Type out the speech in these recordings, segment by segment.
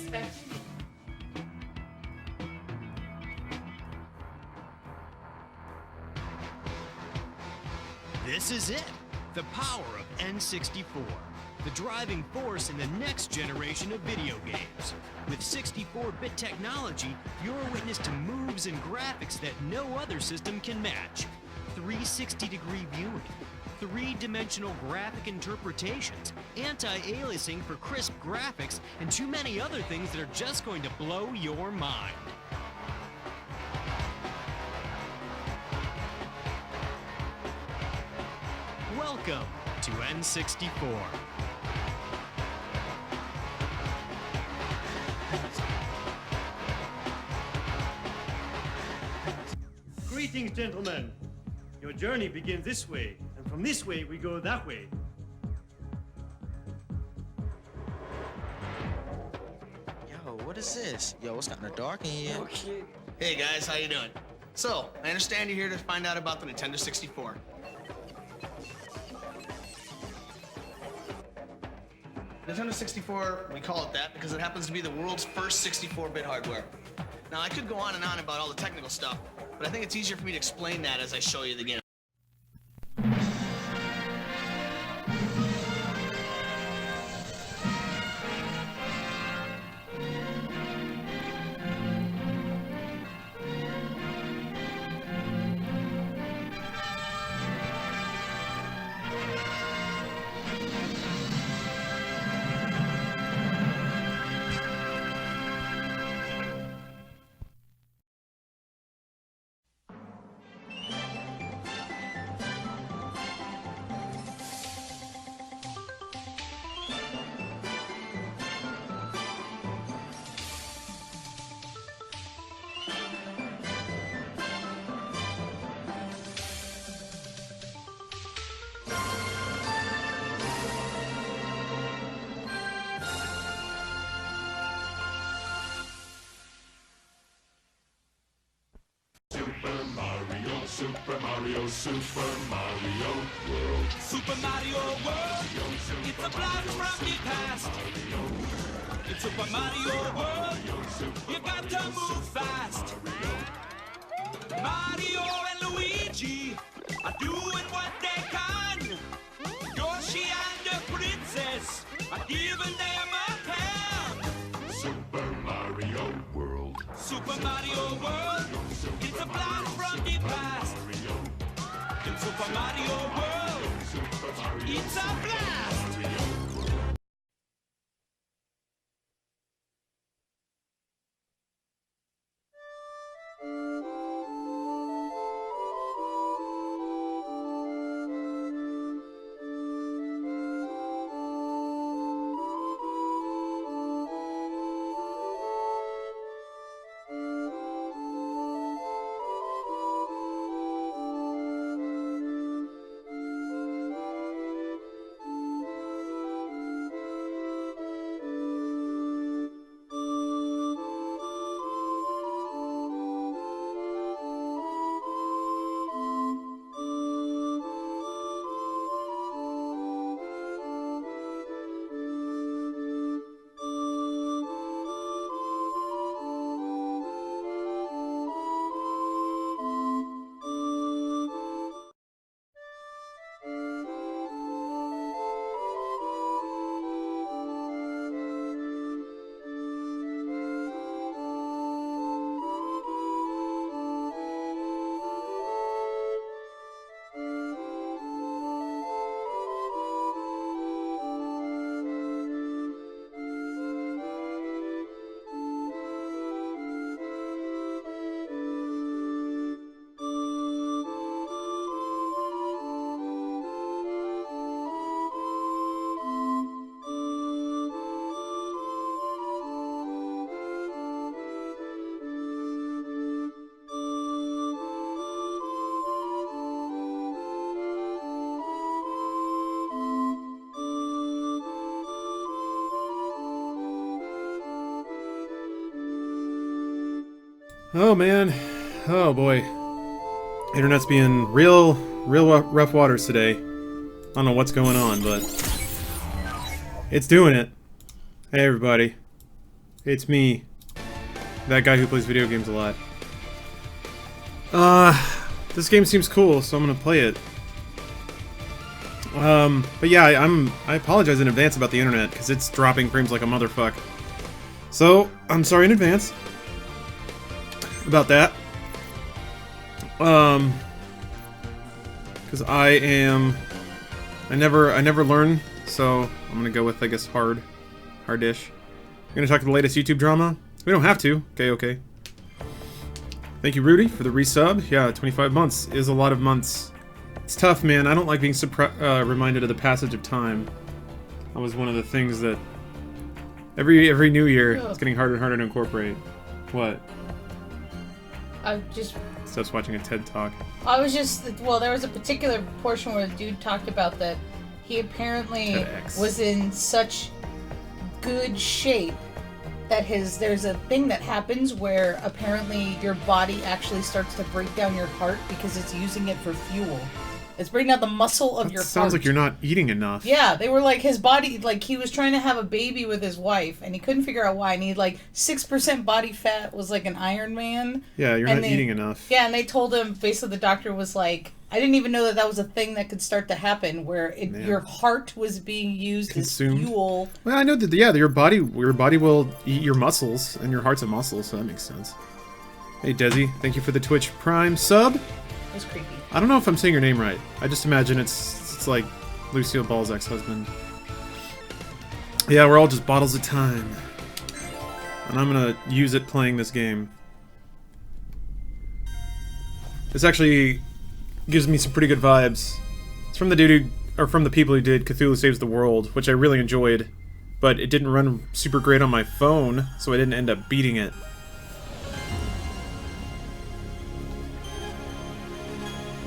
expecting. This is it, the power of N64, the driving force in the next generation of video games. With 64-bit technology, you're a witness to moves and graphics that no other system can match. 360-degree viewing, three-dimensional graphic interpretations, anti-aliasing for crisp graphics, and too many other things that are just going to blow your mind. Welcome to N64. Greetings, gentlemen. Your journey begins this way, and from this way we go that way. Yo, what is this? Yo, it's kinda dark in here. Okay. Hey guys, how you doing? So, I understand you're here to find out about the Nintendo 64. Nintendo 64, we call it that because it happens to be the world's first 64-bit hardware. Now, I could go on and on about all the technical stuff, but I think it's easier for me to explain that as I show you the game. Super Mario World. Super Mario World, it's a blast from the past. It's Super Mario World, you got to move fast. Mario and Luigi are doing what they can. Yoshi and the princess are giving them a hand. Super Mario World. Super Mario World, it's a blast from the past. In Super Mario World, it's a blast! Oh man, oh boy. Internet's being real rough waters today. I don't know what's going on, but it's doing it. Hey everybody. It's me. That guy who plays video games a lot. This game seems cool, so I'm gonna play it. But yeah, I apologize in advance about the internet, because it's dropping frames like a motherfucker. So, I'm sorry in advance about that. Because I never learn, so I'm gonna go with, I guess, hardish. We're gonna talk to the latest YouTube drama? We don't have to. Okay. Thank you, Rudy, for the resub. Yeah, 25 months is a lot of months. It's tough, man. I don't like being reminded of the passage of time. That was one of the things that every new year it's getting harder and harder to incorporate. What? Steph's watching a TED Talk. Well, there was a particular portion where the dude talked about that he apparently was in such good shape that there's a thing that happens where apparently your body actually starts to break down your heart because it's using it for fuel. It's breaking down the muscle of your heart. Sounds like you're not eating enough. Yeah, they were like, his body, like, he was trying to have a baby with his wife, and he couldn't figure out why, and he had, like, 6% body fat, was like an Iron Man. Yeah, you're not eating enough. Yeah, and they told him, basically the doctor was like, I didn't even know that was a thing that could start to happen, where your heart was being used Consumed. as fuel. Well, I know that, yeah, your body will eat your muscles, and your heart's a muscle, so that makes sense. Hey, Desi, thank you for the Twitch Prime sub. It was creepy. I don't know if I'm saying your name right. I just imagine it's like Lucille Ball's ex-husband. Yeah, we're all just bottles of time. And I'm gonna use it playing this game. This actually gives me some pretty good vibes. It's from the dude from the people who did Cthulhu Saves the World, which I really enjoyed, but it didn't run super great on my phone, so I didn't end up beating it.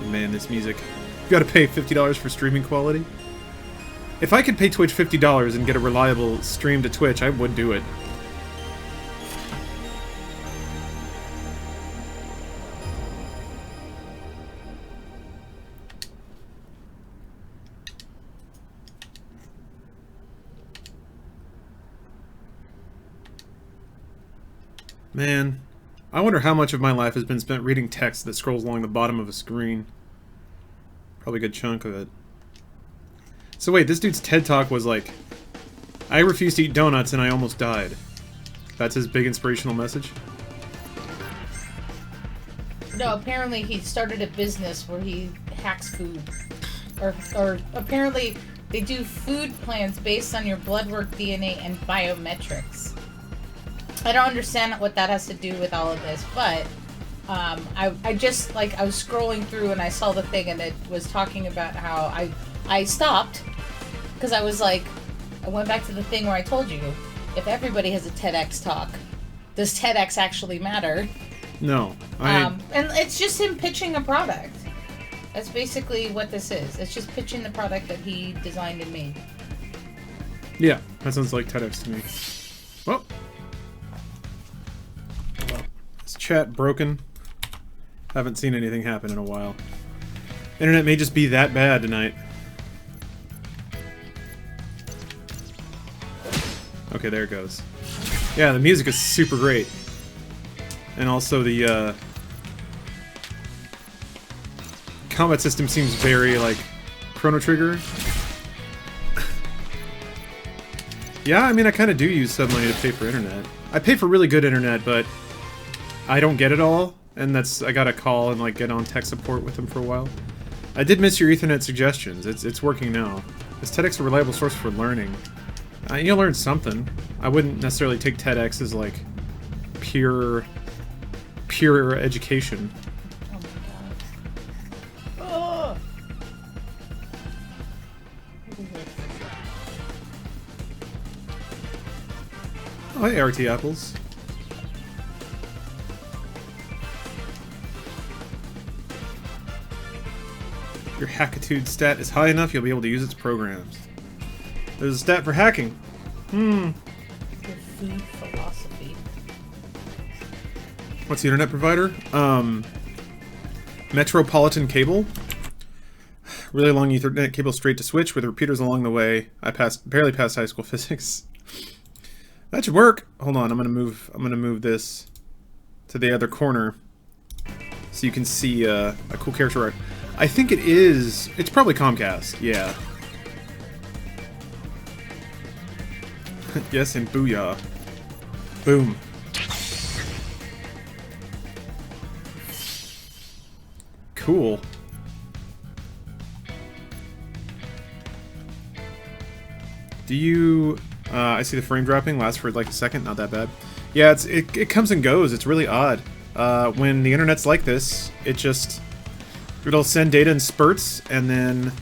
Man, this music. You gotta pay $50 for streaming quality? If I could pay Twitch $50 and get a reliable stream to Twitch, I would do it. Man, I wonder how much of my life has been spent reading text that scrolls along the bottom of a screen. Probably a good chunk of it. So wait, this dude's TED Talk was like, I refused to eat donuts and I almost died. That's his big inspirational message? No, apparently he started a business where he hacks food. Or apparently they do food plans based on your blood work, DNA, and biometrics. I don't understand what that has to do with all of this, but I just, like, I was scrolling through and I saw the thing and it was talking about how I stopped because I was like, I went back to the thing where I told you, if everybody has a TEDx talk, does TEDx actually matter? No. And it's just him pitching a product. That's basically what this is. It's just pitching the product that he designed and made. Yeah, that sounds like TEDx to me. Well. Is chat broken? Haven't seen anything happen in a while. Internet may just be that bad tonight. Okay, there it goes. Yeah, the music is super great. And also the combat system seems very, like, Chrono Trigger. Yeah, I mean, I kind of do use sub money to pay for internet. I pay for really good internet, but I don't get it all, and I gotta call and, like, get on tech support with them for a while. I did miss your Ethernet suggestions. It's working now. Is TEDx a reliable source for learning? You'll learn something. I wouldn't necessarily take TEDx as, like, pure education. Oh my god. Oh, hey, RT Apples. If your Hackitude stat is high enough, you'll be able to use its programs. There's a stat for hacking. Your food philosophy. What's the internet provider? Metropolitan Cable. Really long Ethernet cable straight to switch with repeaters along the way. I barely passed high school physics. That should work. Hold on, I'm gonna move this to the other corner so you can see a cool character art. I think it is. It's probably Comcast. Yeah. Yes, and booyah. Boom. Cool. Do you... I see the frame dropping. Lasts for like a second. Not that bad. Yeah, it comes and goes. It's really odd. When the internet's like this, it'll send data in spurts, and then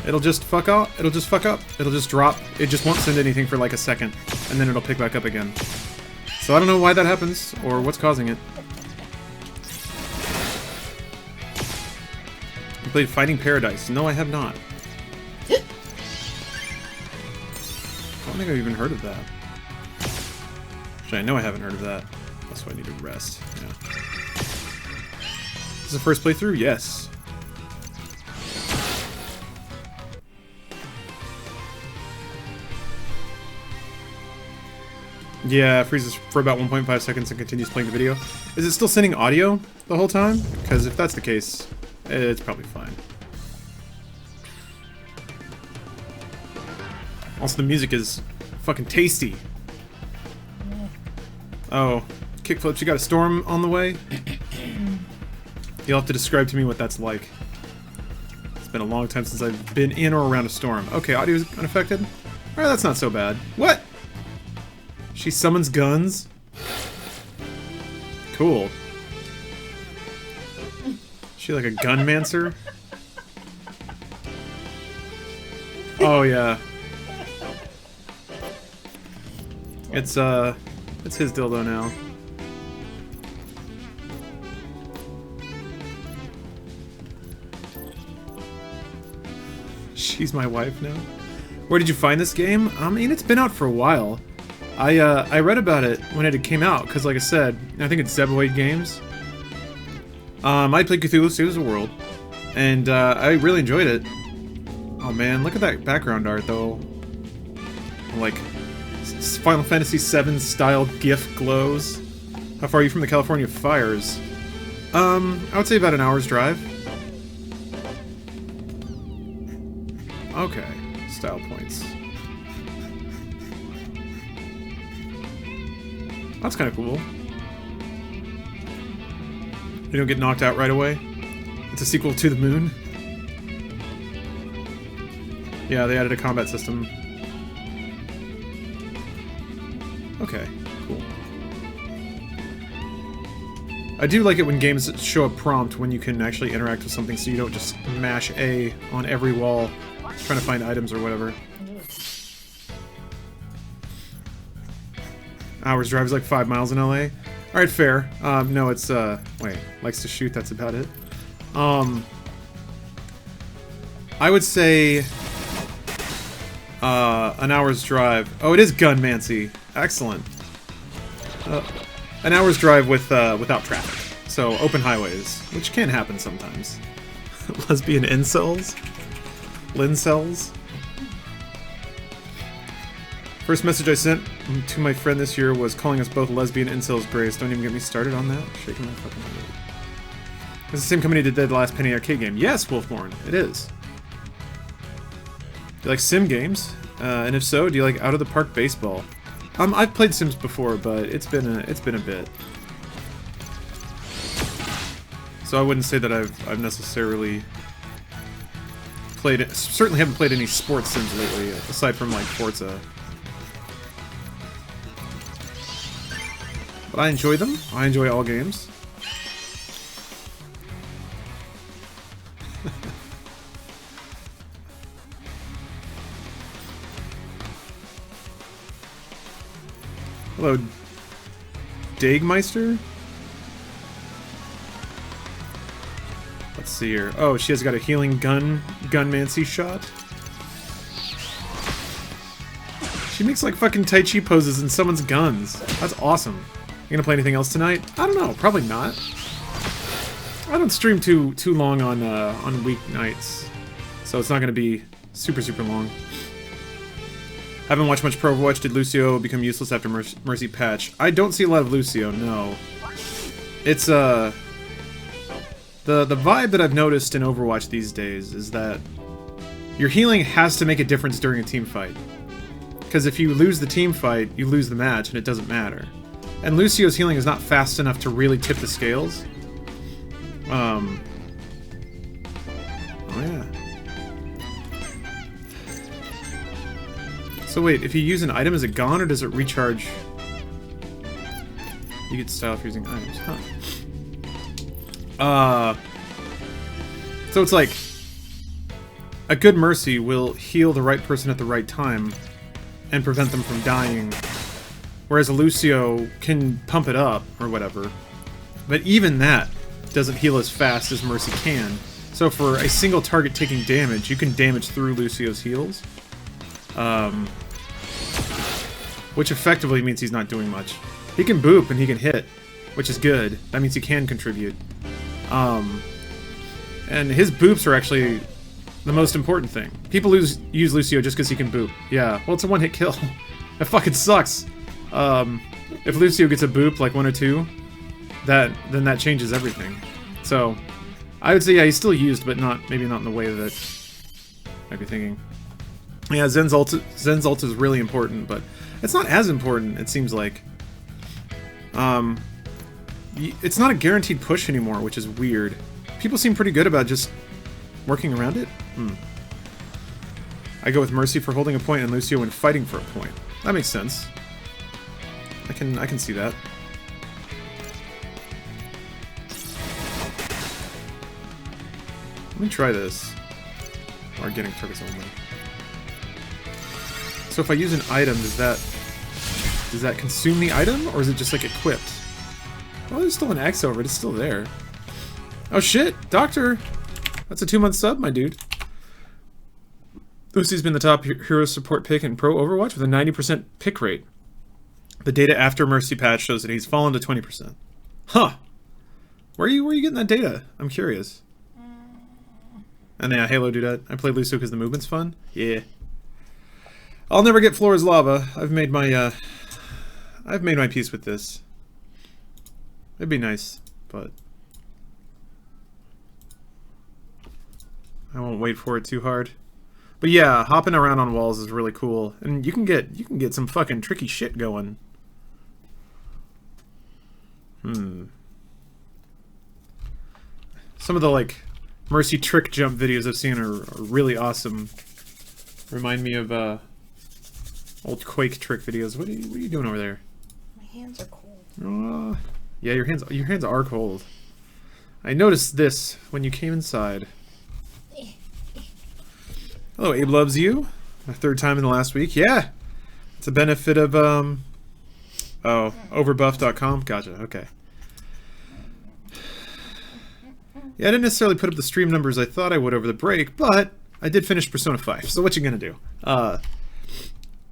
it'll just fuck up. It'll just fuck up. It'll just drop. It just won't send anything for like a second, and then it'll pick back up again. So I don't know why that happens, or what's causing it. You played Fighting Paradise. No, I have not. I don't think I've even heard of that. Actually, I know I haven't heard of that. That's why I need to rest. Yeah. This is the first playthrough? Yes. Yeah, it freezes for about 1.5 seconds and continues playing the video. Is it still sending audio the whole time? Because if that's the case, it's probably fine. Also, the music is fucking tasty. Oh, kickflips, you got a storm on the way? You'll have to describe to me what that's like. It's been a long time since I've been in or around a storm. Okay, audio's unaffected? Alright, that's not so bad. What? She summons guns? Cool. Is she like a gunmancer? Oh, yeah. It's his dildo now. She's my wife now. Where did you find this game? I mean, it's been out for a while. I read about it when it came out, because like I said, I think it's Zeboid Games. I played Cthulhu Saves the World, and I really enjoyed it. Oh man, look at that background art though. Like, Final Fantasy VII style GIF glows. How far are you from the California fires? I would say about an hour's drive. Okay, style points. That's kind of cool. You don't get knocked out right away. It's a sequel to The Moon. Yeah, they added a combat system. Okay, cool. I do like it when games show a prompt when you can actually interact with something so you don't just mash A on every wall trying to find items or whatever. Hours drive is like 5 miles in LA. Alright, fair. No, it's, wait, likes to shoot, that's about it. I would say, an hour's drive. Oh, it is Gunmancy. Excellent. An hour's drive with, without traffic. So, open highways, which can happen sometimes. Lesbian incels? Lincels? First message I sent to my friend this year was calling us both lesbian incels, Grace. Don't even get me started on that. Shaking my fucking head. It's the same company that did the last Penny Arcade game. Yes, Wolfborn, it is. Do you like sim games? And if so, do you like Out of the Park Baseball? I've played Sims before, but it's been a bit. So I wouldn't say that I've necessarily played it. Certainly haven't played any sports Sims lately, aside from like Forza. But I enjoy them. I enjoy all games. Hello, Dagmeister? Let's see here. Oh, she has got a healing gunmancy shot. She makes like fucking Tai Chi poses in someone's guns. That's awesome. You gonna play anything else tonight? I don't know, probably not. I don't stream too long on weeknights, so it's not gonna be super long. Haven't watched much Pro Overwatch. Did Lucio become useless after Mercy patch? I don't see a lot of Lucio, no. It's, the vibe that I've noticed in Overwatch these days is that your healing has to make a difference during a team fight. Because if you lose the team fight, you lose the match, and it doesn't matter. And Lucio's healing is not fast enough to really tip the scales. Oh yeah. So wait, if you use an item, is it gone, or does it recharge? You get style for using items, huh? So it's like, a good Mercy will heal the right person at the right time, and prevent them from dying. Whereas a Lucio can pump it up, or whatever. But even that doesn't heal as fast as Mercy can. So for a single target taking damage, you can damage through Lucio's heals. Which effectively means he's not doing much. He can boop and he can hit, which is good. That means he can contribute. And his boops are actually the most important thing. People use Lucio just because he can boop. Yeah, well, it's a one-hit kill. That fucking sucks. If Lucio gets a boop, like 1 or 2, then that changes everything. So, I would say, yeah, he's still used, but maybe not in the way that I might be thinking. Yeah, Zen's ult is really important, but it's not as important, it seems like. It's not a guaranteed push anymore, which is weird. People seem pretty good about just working around it. I go with Mercy for holding a point and Lucio when fighting for a point. That makes sense. I can see that. Let me try this. Or getting targets only. So if I use an item, does that consume the item, or is it just like equipped? Well, there's still an X over it. It's still there. Oh shit, Doctor! That's a 2-month sub, my dude. Lucy's been the top hero support pick in Pro Overwatch with a 90% pick rate. The data after Mercy patch shows that he's fallen to 20%. Huh. Where are you getting that data? I'm curious. And yeah, Halo do that. I play Lucio because the movement's fun. Yeah. I'll never get Flora's Lava. I've made my peace with this. It'd be nice, but I won't wait for it too hard. But yeah, hopping around on walls is really cool, and you can get some fucking tricky shit going. Some of the like Mercy trick jump videos I've seen are really awesome. Remind me of old Quake trick videos. What are you doing over there? My hands are cold. Yeah, your hands are cold. I noticed this when you came inside. Hello, Abe loves you. My 3rd time in the last week. Yeah, it's a benefit of overbuff.com. Gotcha. Okay. Yeah, I didn't necessarily put up the stream numbers I thought I would over the break, but I did finish Persona 5. So what you gonna do?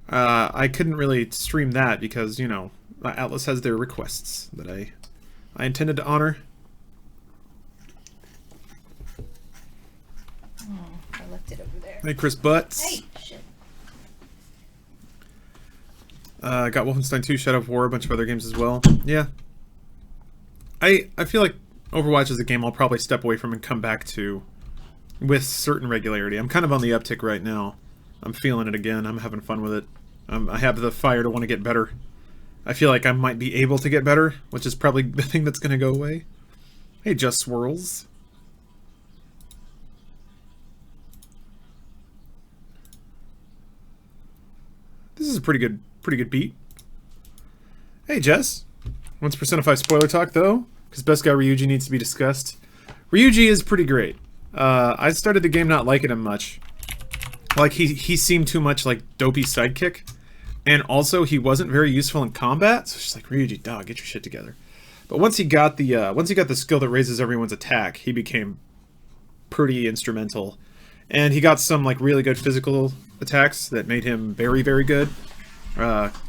I couldn't really stream that because, you know, Atlas has their requests that I intended to honor. Oh, I left it over there. Hey, Chris Butts. Hey, shit. Got Wolfenstein 2, Shadow of War, a bunch of other games as well. Yeah. I feel like Overwatch is a game I'll probably step away from and come back to with certain regularity. I'm kind of on the uptick right now. I'm feeling it again. I'm having fun with it. I have the fire to want to get better. I feel like I might be able to get better, which is probably the thing that's going to go away. Hey, Just Swirls. This is a pretty good beat. Hey, Jess. Once Persona 5 spoiler talk, though, because Best Guy Ryuji needs to be discussed. Ryuji is pretty great. I started the game not liking him much. Like, he seemed too much like dopey sidekick. And also, he wasn't very useful in combat, so it's just like, Ryuji, dog, get your shit together. But once he got the skill that raises everyone's attack, he became pretty instrumental. And he got some like really good physical attacks that made him very, very good.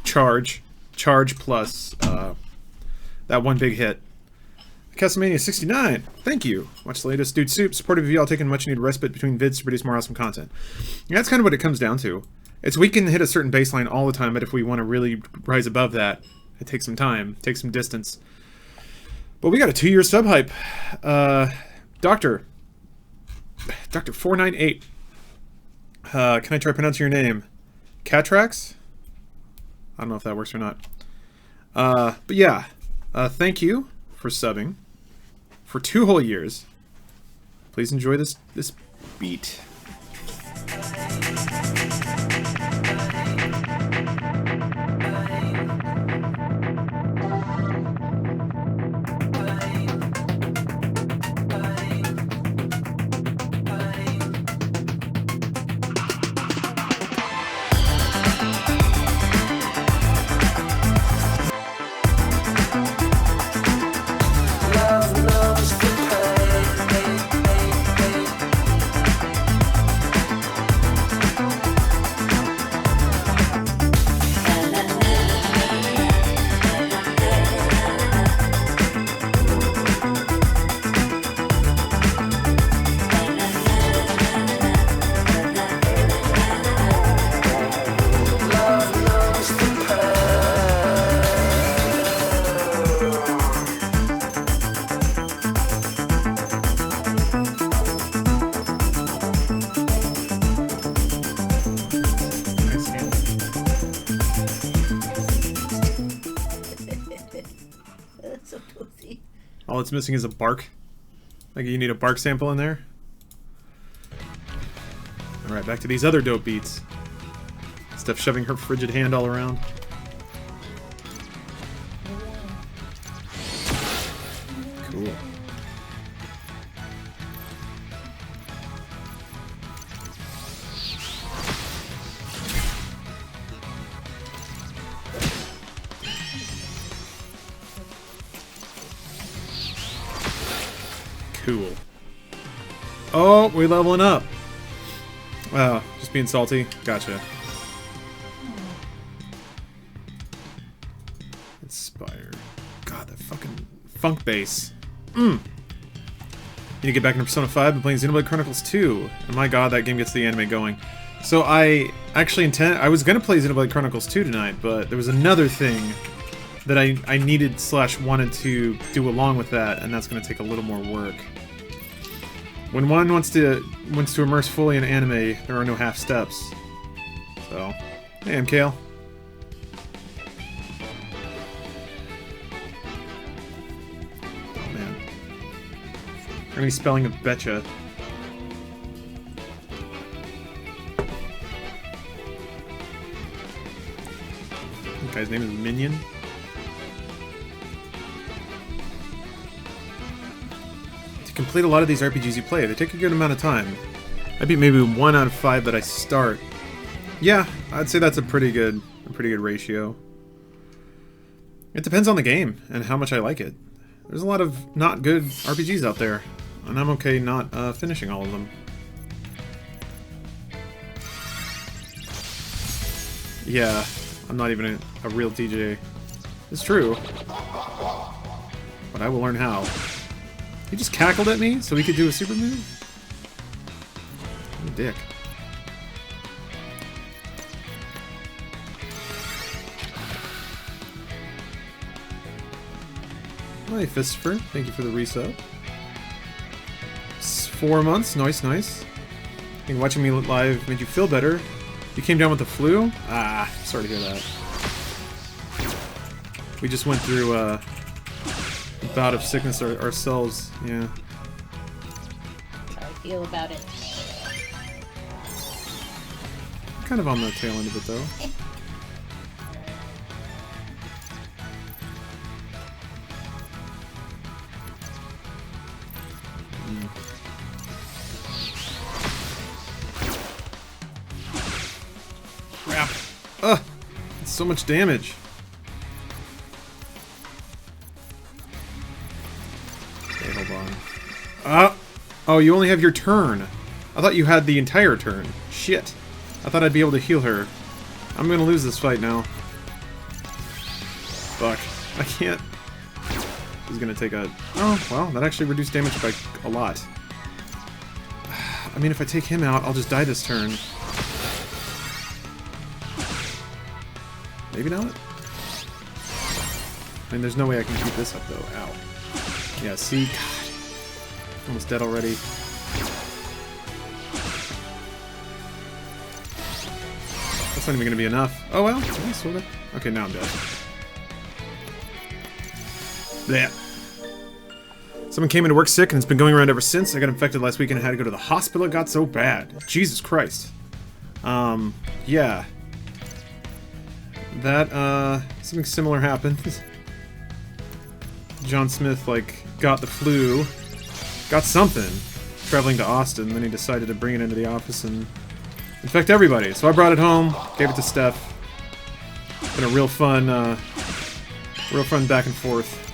Charge plus that one big hit. Castlevania 69, thank you. Watch the latest Dude Soup. Supportive of y'all taking much needed respite between vids to produce more awesome content. Yeah, that's kind of what it comes down to. we can hit a certain baseline all the time, but if we want to really rise above that, it takes some time, takes some distance. But we got a 2-year sub hype. Doctor 498. Can I try pronouncing your name? Catrax? I don't know if that works or not. But yeah, thank you for subbing for 2 whole years. Please enjoy this beat. So pussy. All it's missing is a bark. Like you need a bark sample in there. Alright, back to these other dope beats. Steph shoving her frigid hand all around. Cool. Cool. Oh, we're leveling up. Oh, just being salty. Gotcha. Inspire. God, that fucking funk bass. Need to get back into Persona 5 and playing Xenoblade Chronicles 2. And my god, that game gets the anime going. So I actually I was gonna play Xenoblade Chronicles 2 tonight, but there was another thing that I needed / wanted to do along with that, and that's gonna take a little more work. When one wants to immerse fully in anime, there are no half steps. So, hey, I'm Kale. Oh man, we're gonna be spelling a betcha. That guy's name is Minion. Complete a lot of these RPGs you play. They take a good amount of time. I beat maybe 1 out of 5 that I start. Yeah, I'd say that's a pretty good ratio. It depends on the game and how much I like it. There's a lot of not good RPGs out there, and I'm okay not finishing all of them. Yeah, I'm not even a real DJ. It's true, but I will learn how. He just cackled at me so he could do a super move? What a dick. Hi, Fistfer. Thank you for the resub. 4 months. Nice, nice. I think watching me live made you feel better. You came down with the flu? Ah, sorry to hear that. We just went through a bout of sickness ourselves, yeah. That's how I feel about it. Kind of on the tail end of it, though. Crap. Ugh! It's so much damage. Okay, hold on. Oh, you only have your turn. I thought you had the entire turn. Shit. I thought I'd be able to heal her. I'm gonna lose this fight now. Fuck. I can't. He's gonna take a... Oh, well, that actually reduced damage by a lot. I mean, if I take him out, I'll just die this turn. Maybe not? I mean, there's no way I can keep this up, though. Ow. Yeah, see? God. Almost dead already. That's not even going to be enough. Oh, well. Yeah, sort of. Okay, now I'm dead. There. Someone came into work sick, and it's been going around ever since. I got infected last week and I had to go to the hospital. It got so bad. Jesus Christ. Yeah. That, something similar happened. John Smith, like, got the flu. Got something. Traveling to Austin, then he decided to bring it into the office and infect everybody. So I brought it home, gave it to Steph. Been a real fun back and forth.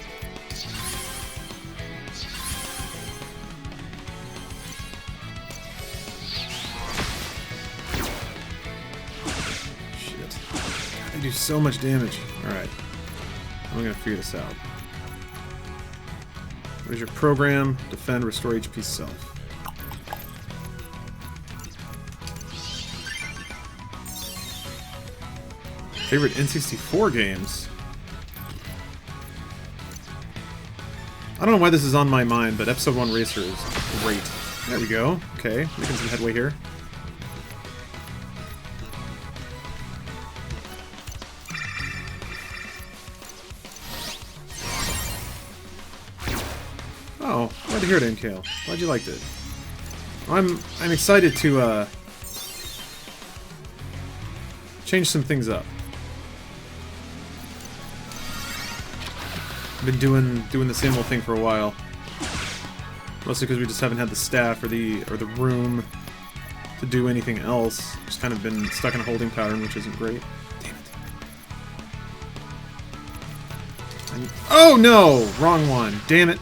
I do so much damage. Alright. I'm gonna figure this out. What is your program? Defend, restore HP self. Favorite N64 games? I don't know why this is on my mind, but Episode 1 Racer is great. There we go. Okay, making some headway here. Oh, glad to hear it, Nkale. Glad you liked it. I'm excited to change some things up. I've been doing the same old thing for a while. Mostly because we just haven't had the staff or the room to do anything else. Just kind of been stuck in a holding pattern, which isn't great. Damn it. Oh no! Wrong one. Damn it.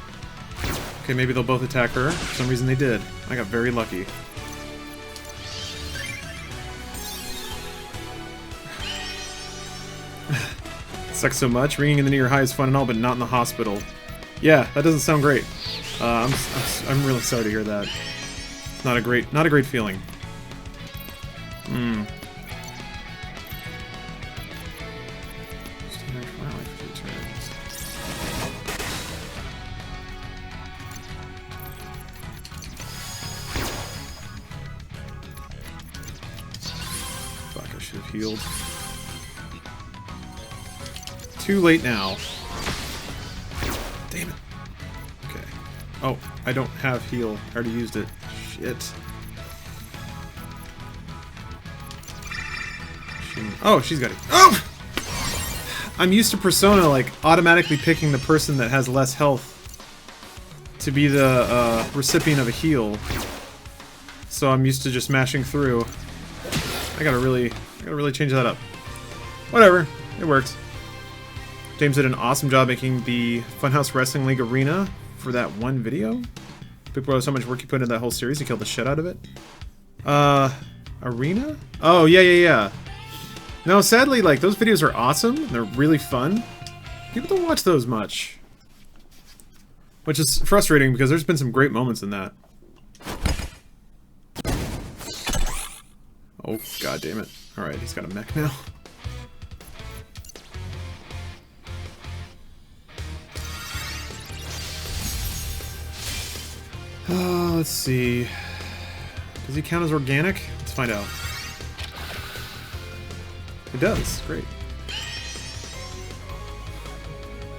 Okay, maybe they'll both attack her. For some reason they did. I got very lucky. Sucks so much. Ringing in the near high is fun and all, but not in the hospital. Yeah, that doesn't sound great. I'm really sorry to hear that. It's not a great feeling. Hmm. Fuck, I should have healed. Too late now. Damn it. Okay. Oh, I don't have heal. I already used it. Shit. Oh, she's got it. Oh! I'm used to Persona, like, automatically picking the person that has less health to be the recipient of a heal. So I'm used to just mashing through. I gotta really change that up. Whatever. It worked. James did an awesome job making the Funhouse Wrestling League arena for that one video. People realize how much work he put into that whole series. He killed the shit out of it. Arena? Oh, yeah. No, sadly, like, those videos are awesome. They're really fun. People don't watch those much. Which is frustrating because there's been some great moments in that. Oh, god damn it. Alright, he's got a mech now. Let's see. Does he count as organic? Let's find out. It does. Great.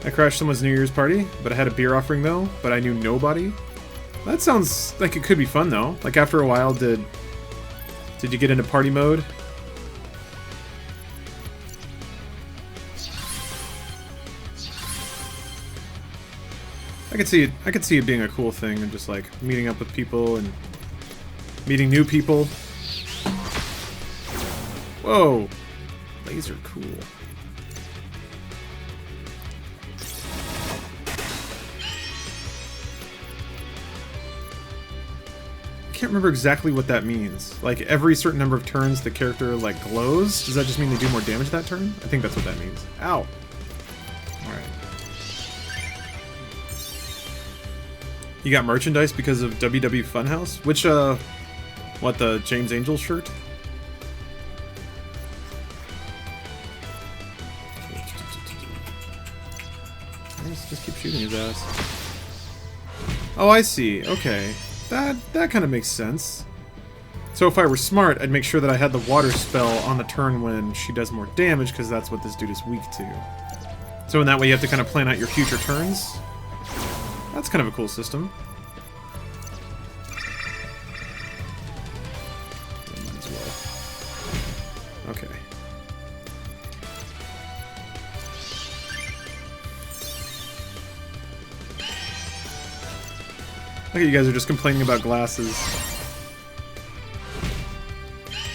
I crashed someone's New Year's party, but I had a beer offering though, but I knew nobody. That sounds like it could be fun though. Like after a while, did you get into party mode? I could see it being a cool thing and just like meeting up with people and meeting new people. Whoa! Laser cool. I can't remember exactly what that means. Like every certain number of turns the character like glows? Does that just mean they do more damage that turn? I think that's what that means. Ow! Alright. You got merchandise because of WW Funhouse? Which, what, the James Angel shirt? ass. Oh, I see. Okay. That kind of makes sense. So if I were smart, I'd make sure that I had the water spell on the turn when she does more damage, because that's what this dude is weak to. So in that way you have to kind of plan out your future turns. That's kind of a cool system. Might as well. Okay. Look at you guys are just complaining about glasses.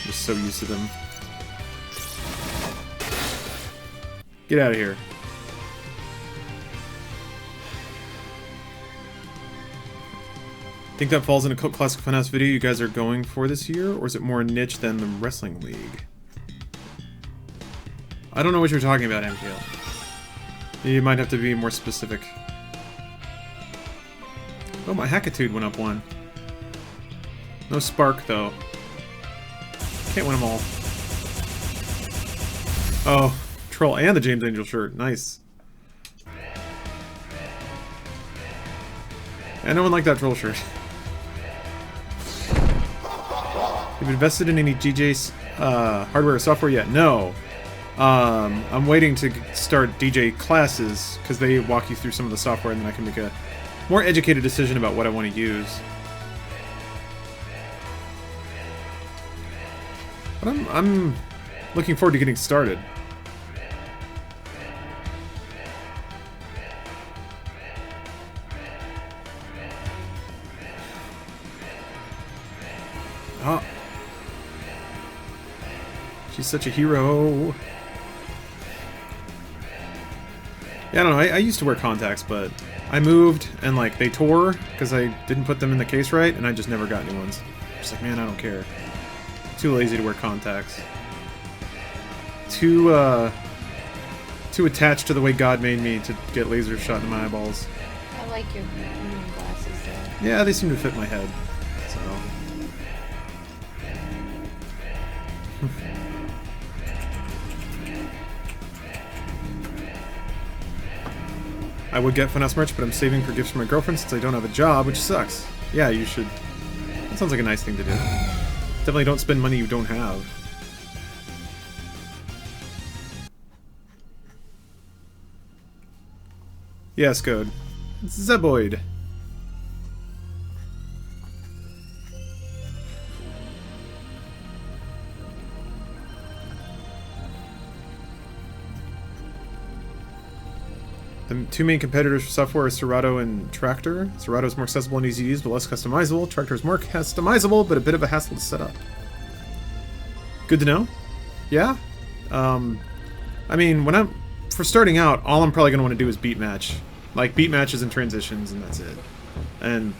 Just so used to them. Get out of here. Think that falls in a Cult Classic Funhouse video you guys are going for this year, or is it more niche than the Wrestling League? I don't know what you're talking about, MKL. You might have to be more specific. Oh, my Hackitude went up one. No Spark, though. Can't win them all. Oh, Troll and the James Angel shirt. Nice. Yeah, no one liked that Troll shirt. Have you invested in any DJ hardware or software yet? No. I'm waiting to start DJ classes, because they walk you through some of the software, and then I can make a more educated decision about what I want to use. But I'm looking forward to getting started. Oh. She's such a hero. Yeah, I don't know. I used to wear contacts, but I moved and like they tore because I didn't put them in the case right, and I just never got new ones. Just like, man, I don't care. Too lazy to wear contacts. Too attached to the way God made me to get laser shot in my eyeballs. I like your new glasses though. Yeah, they seem to fit my head. So. I would get Funhouse merch, but I'm saving for gifts for my girlfriend since I don't have a job, which sucks. Yeah, you should. That sounds like a nice thing to do. Definitely don't spend money you don't have. Yes, code. Zeboid. The two main competitors for software are Serato and Tractor. Serato is more accessible and easy to use, but less customizable. Tractor is more customizable, but a bit of a hassle to set up. Good to know. Yeah. I mean, for starting out, all I'm probably going to want to do is beat match. Like, beat matches and transitions, and that's it. And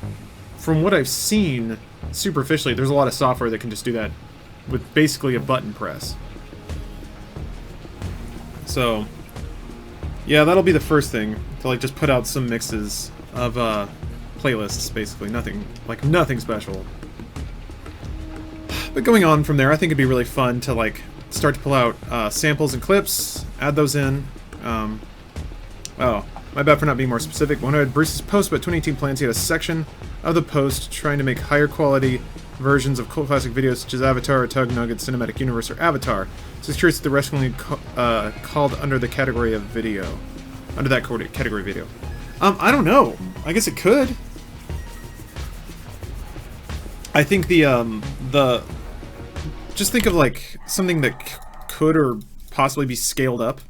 from what I've seen, superficially, there's a lot of software that can just do that with basically a button press. So, yeah, that'll be the first thing, to like just put out some mixes of playlists, basically. Nothing special. But going on from there, I think it'd be really fun to like start to pull out samples and clips, add those in. Oh, my bad for not being more specific. When I read Bruce's post about 2018 plans, he had a section of the post trying to make higher quality versions of cult classic videos such as Avatar, Tug Nugget, Cinematic Universe, or Avatar. So I was curious if the Wrestling League called under the category of video. Under that category video. I don't know. I guess it could. I think just think of like something that could or possibly be scaled up.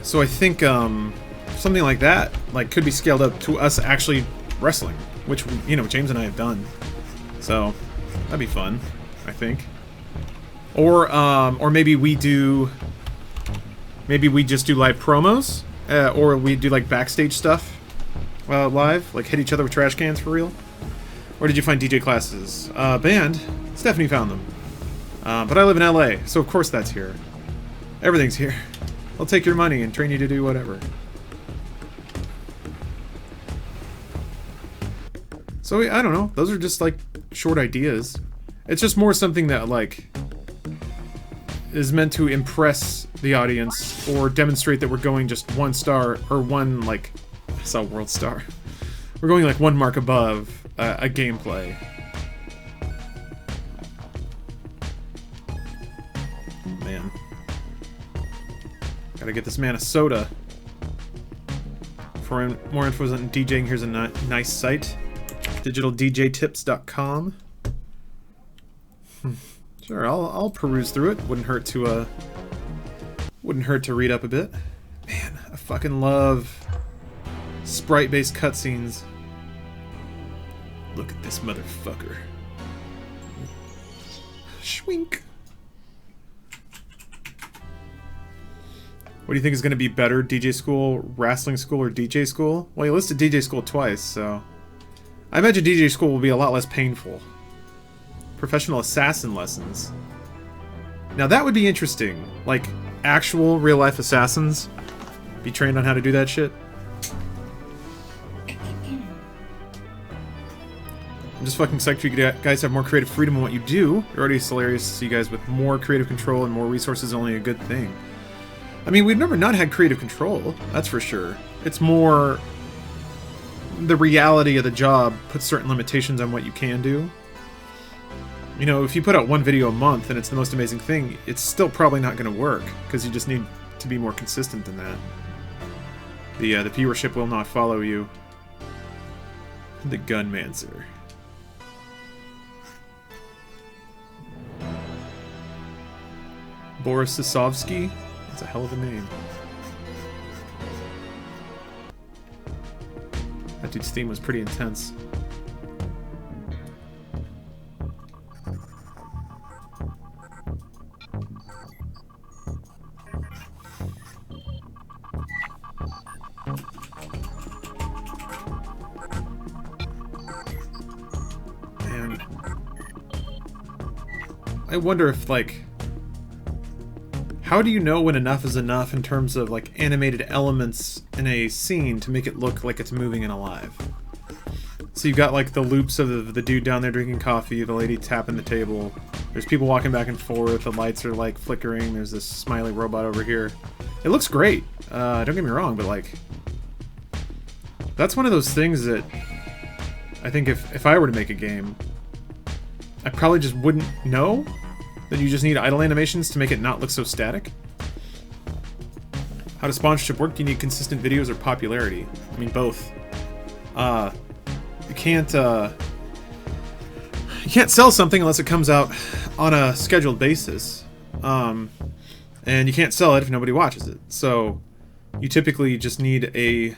So I think something like that could be scaled up to us actually wrestling, which, you know, James and I have done. So that'd be fun, I think. Or maybe we just do live promos, or we do like backstage stuff live, like hit each other with trash cans for real. Where did you find DJ classes? Band. Stephanie found them. But I live in LA, so of course that's here. Everything's here. They'll take your money and train you to do whatever. So, I don't know. Those are just, like, short ideas. It's just more something that, like, is meant to impress the audience or demonstrate that we're going just 1 star or one, like, I saw world star. We're going like 1 mark above a gameplay. Man. Gotta get this man a soda. For more info on DJing, here's a nice site. digitaldjtips.com. Sure, I'll peruse through it. Wouldn't hurt to read up a bit. Man, I fucking love sprite-based cutscenes. Look at this motherfucker. Schwink. What do you think is going to be better, DJ school, wrestling school, or DJ school? Well, you listed DJ school twice, so I imagine DJ school will be a lot less painful. Professional assassin lessons. Now that would be interesting. Like, actual real-life assassins be trained on how to do that shit. I'm just fucking psyched for you guys to have more creative freedom in what you do. You're already hilarious to see you guys with more creative control and more resources is only a good thing. I mean, we've never not had creative control, that's for sure. It's more the reality of the job puts certain limitations on what you can do. You know, if you put out 1 video a month and it's the most amazing thing, it's still probably not going to work, because you just need to be more consistent than that. The viewership will not follow you. The Gunmancer. Boris Sisovsky? That's a hell of a name. That dude's theme was pretty intense. Man. I wonder if, like, how do you know when enough is enough in terms of, like, animated elements in a scene to make it look like it's moving and alive? So you've got, like, the loops of the dude down there drinking coffee, the lady tapping the table, there's people walking back and forth, the lights are, like, flickering, there's this smiley robot over here. It looks great, don't get me wrong, but, like, that's one of those things that I think if I were to make a game, I probably just wouldn't know. Then you just need idle animations to make it not look so static. How does sponsorship work? Do you need consistent videos or popularity? I mean, both. You can't sell something unless it comes out on a scheduled basis. And you can't sell it if nobody watches it. So you typically just need a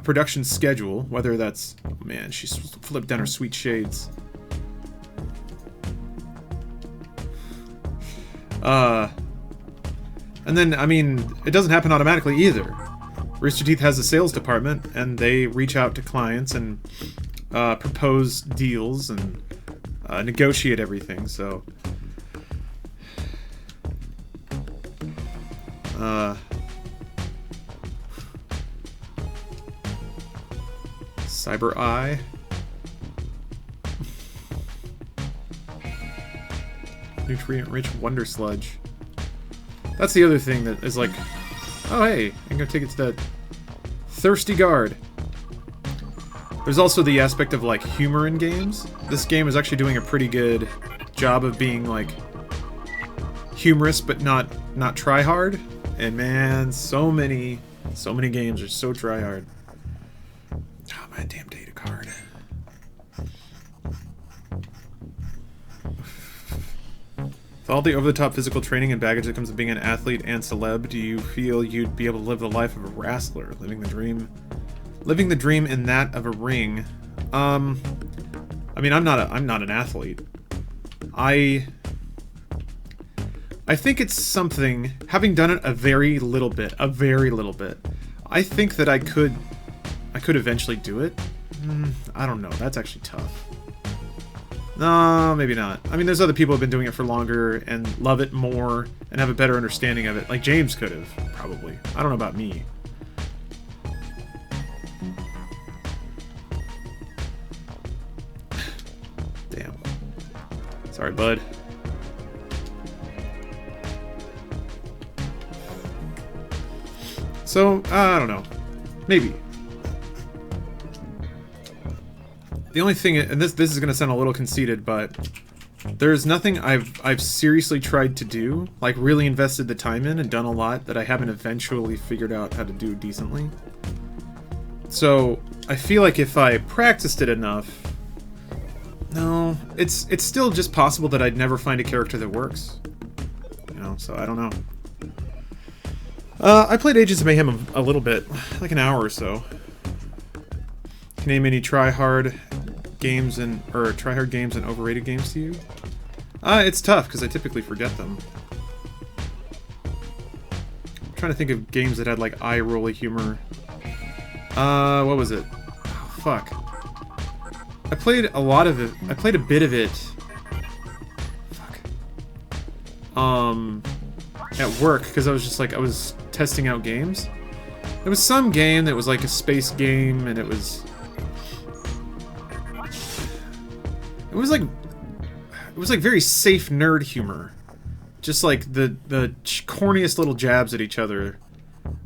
production schedule, whether that's... Oh man, she's flipped down her sweet shades. And then, I mean, it doesn't happen automatically either. Rooster Teeth has a sales department, and they reach out to clients and propose deals and negotiate everything, so... Cyber Eye. Nutrient-rich Wonder Sludge. That's the other thing that is like, oh hey, I'm gonna take it to that Thirsty Guard. There's also the aspect of, like, humor in games. This game is actually doing a pretty good job of being, like, humorous but not try hard. And man, so many games are so try hard. Oh, my damn data card. With all the over-the-top physical training and baggage that comes with being an athlete and celeb, do you feel you'd be able to live the life of a wrestler, living the dream in that of a ring? I mean, I'm not an athlete. I think it's something, having done it a very little bit, I think that I could eventually do it. I don't know, that's actually tough. No, maybe not. I mean, there's other people who have been doing it for longer and love it more and have a better understanding of it. Like James could have, probably. I don't know about me. Damn. Sorry, bud. So, I don't know. Maybe. The only thing, and this is going to sound a little conceited, but there's nothing I've seriously tried to do, like really invested the time in and done a lot that I haven't eventually figured out how to do decently. So, I feel like if I practiced it enough, no, it's still just possible that I'd never find a character that works. You know, so I don't know. I played Agents of Mayhem a little bit, like an hour or so. Can you name any try-hard games and overrated games to you? It's tough because I typically forget them. I'm trying to think of games that had like eye-rolly humor. What was it? Oh, fuck. I played a lot of it. I played a bit of it. Fuck. At work because I was testing out games. There was some game that was like a space game, and it was like very safe nerd humor, just like the corniest little jabs at each other,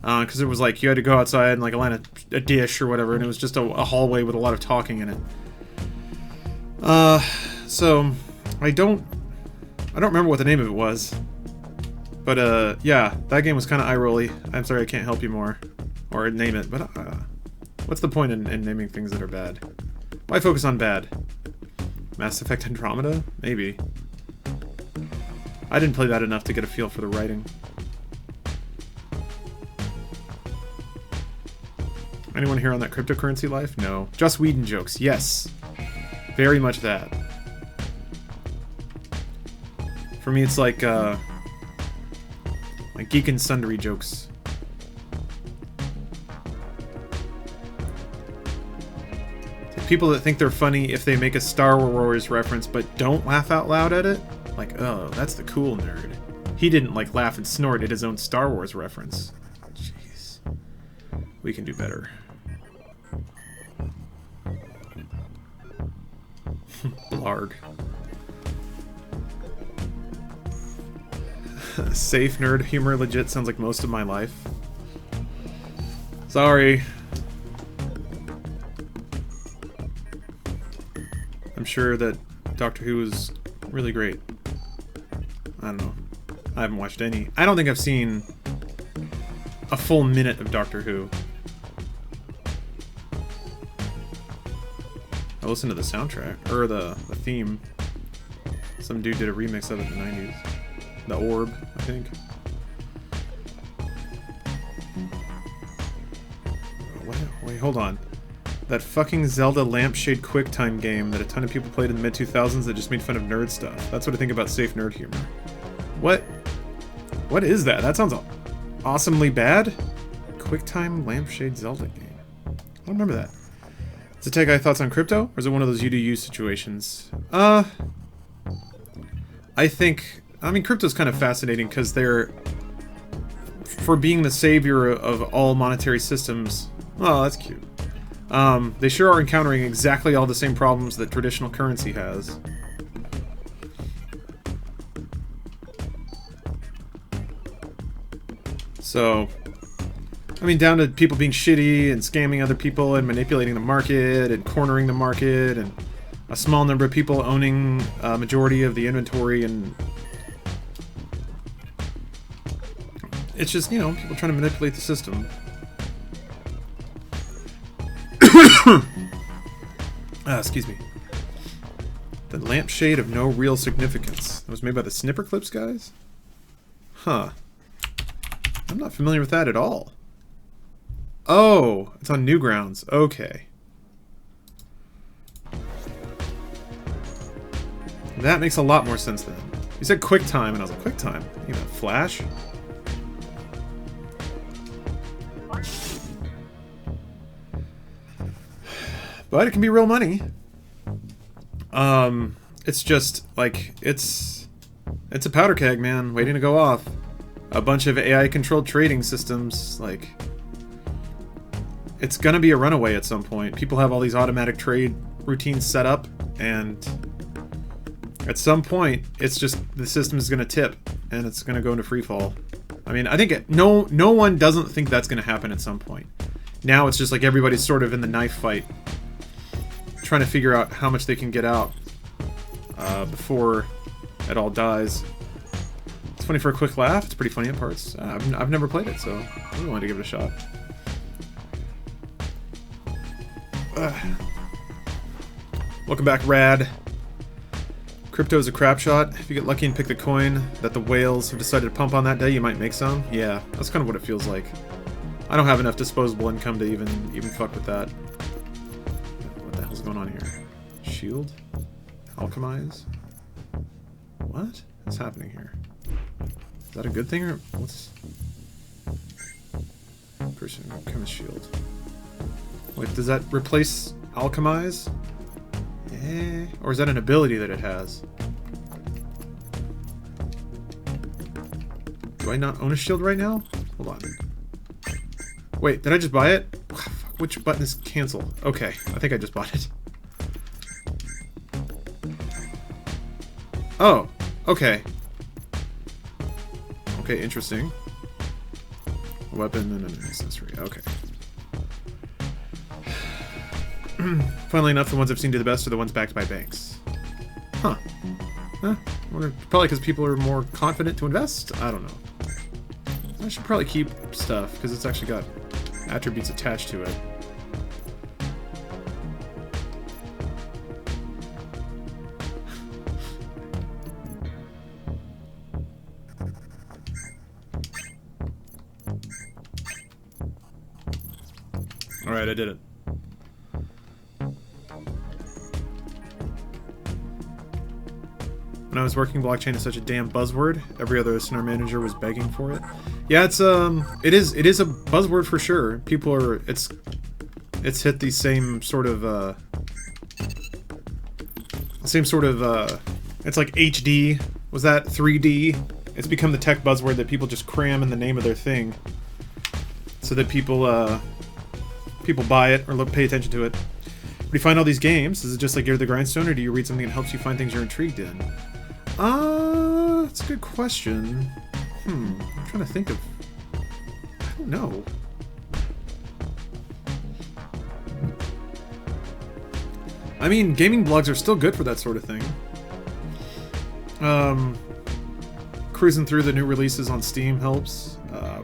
because it was like you had to go outside and like land a dish or whatever, and it was just a hallway with a lot of talking in it. So I don't remember what the name of it was, but yeah, that game was kind of eye-rolly. I'm sorry I can't help you more or name it, but what's the point in naming things that are bad? Why focus on bad? Mass Effect Andromeda? Maybe. I didn't play that enough to get a feel for the writing. Anyone here on that cryptocurrency life? No. Joss Whedon jokes. Yes. Very much that. For me, it's like Geek and Sundry jokes. People that think they're funny if they make a Star Wars reference but don't laugh out loud at it? Like, oh, that's the cool nerd. He didn't, like, laugh and snort at his own Star Wars reference. Jeez. We can do better. Blarg. Safe nerd humor legit sounds like most of my life. Sorry. I'm sure that Doctor Who is really great. I don't know. I haven't watched any. I don't think I've seen a full minute of Doctor Who. I listened to the soundtrack, or the theme. Some dude did a remix of it in the 90s. The Orb, I think. Wait, hold on. That fucking Zelda Lampshade QuickTime game that a ton of people played in the mid-2000s that just made fun of nerd stuff. That's what I think about safe nerd humor. What? What is that? That sounds awesomely bad? QuickTime Lampshade Zelda game. I don't remember that. Does it take eye thoughts on crypto? Or is it one of those you do you situations? I mean, crypto's kind of fascinating because they're... For being the savior of all monetary systems... Oh, that's cute. They sure are encountering exactly all the same problems that traditional currency has. So, I mean, down to people being shitty and scamming other people and manipulating the market and cornering the market, and a small number of people owning a majority of the inventory, and it's just, you know, people trying to manipulate the system. Excuse me. The Lampshade of No Real Significance. That was made by the Snipper Clips guys? Huh. I'm not familiar with that at all. Oh, it's on Newgrounds. Okay. That makes a lot more sense then. You said QuickTime, and I was like, QuickTime? You know, Flash? But it can be real money. It's just, like, it's a powder keg, man, waiting to go off. A bunch of AI-controlled trading systems, like... It's gonna be a runaway at some point. People have all these automatic trade routines set up, and... At some point, it's just, the system is gonna tip, and it's gonna go into freefall. I mean, I think no one doesn't think that's going to happen at some point. Now it's just like everybody's sort of in the knife fight, trying to figure out how much they can get out before it all dies. It's funny for a quick laugh. It's pretty funny at parts. I've never played it, so I really wanted to give it a shot. Welcome back, Rad. Crypto is a crap shot. If you get lucky and pick the coin that the whales have decided to pump on that day, you might make some. Yeah, that's kind of what it feels like. I don't have enough disposable income to even fuck with that. What the hell's going on here? Shield? Alchemize? What? What's happening here? Is that a good thing or what's... Person, chemist shield. Wait, does that replace alchemize? Eh, or is that an ability that it has? Do I not own a shield right now? Hold on. Wait, did I just buy it? Which button is cancel? Okay, I think I just bought it. Oh, okay. Okay, interesting. A weapon and an accessory. Okay. Funnily enough, the ones I've seen do the best are the ones backed by banks. Huh. Probably because people are more confident to invest? I don't know. I should probably keep stuff, because it's actually got attributes attached to it. Alright, I did it. When I was working, blockchain is such a damn buzzword. Every other listener manager was begging for it. Yeah, it is a buzzword for sure. People are it's hit the same sort of it's like HD. Was that 3D? It's become the tech buzzword that people just cram in the name of their thing, so that people buy it or pay attention to it. When you find all these games, is it just like You're the Grindstone, or do you read something that helps you find things you're intrigued in? That's a good question. I'm trying to think of... I don't know. I mean, gaming blogs are still good for that sort of thing. Cruising through the new releases on Steam helps. I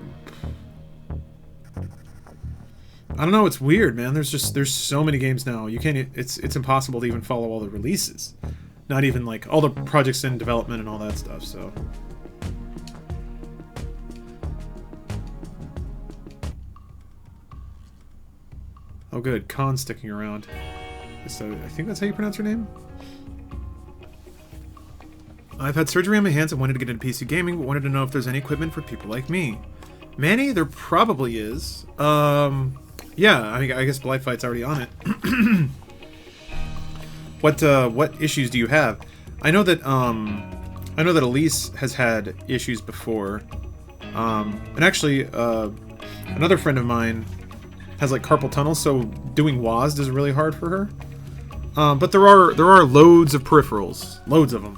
don't know, it's weird, man. There's so many games now. You can't... It's impossible to even follow all the releases. Not even, like, all the projects in development and all that stuff, so... Oh, good. Khan's sticking around. So, I think that's how you pronounce her name? I've had surgery on my hands and wanted to get into PC gaming, but wanted to know if there's any equipment for people like me. Manny, there probably is. Yeah, I guess Blight Fight's already on it. What issues do you have? I know that Elise has had issues before. And actually, another friend of mine has like carpal tunnel, so doing WASD is really hard for her. But there are loads of peripherals, loads of them.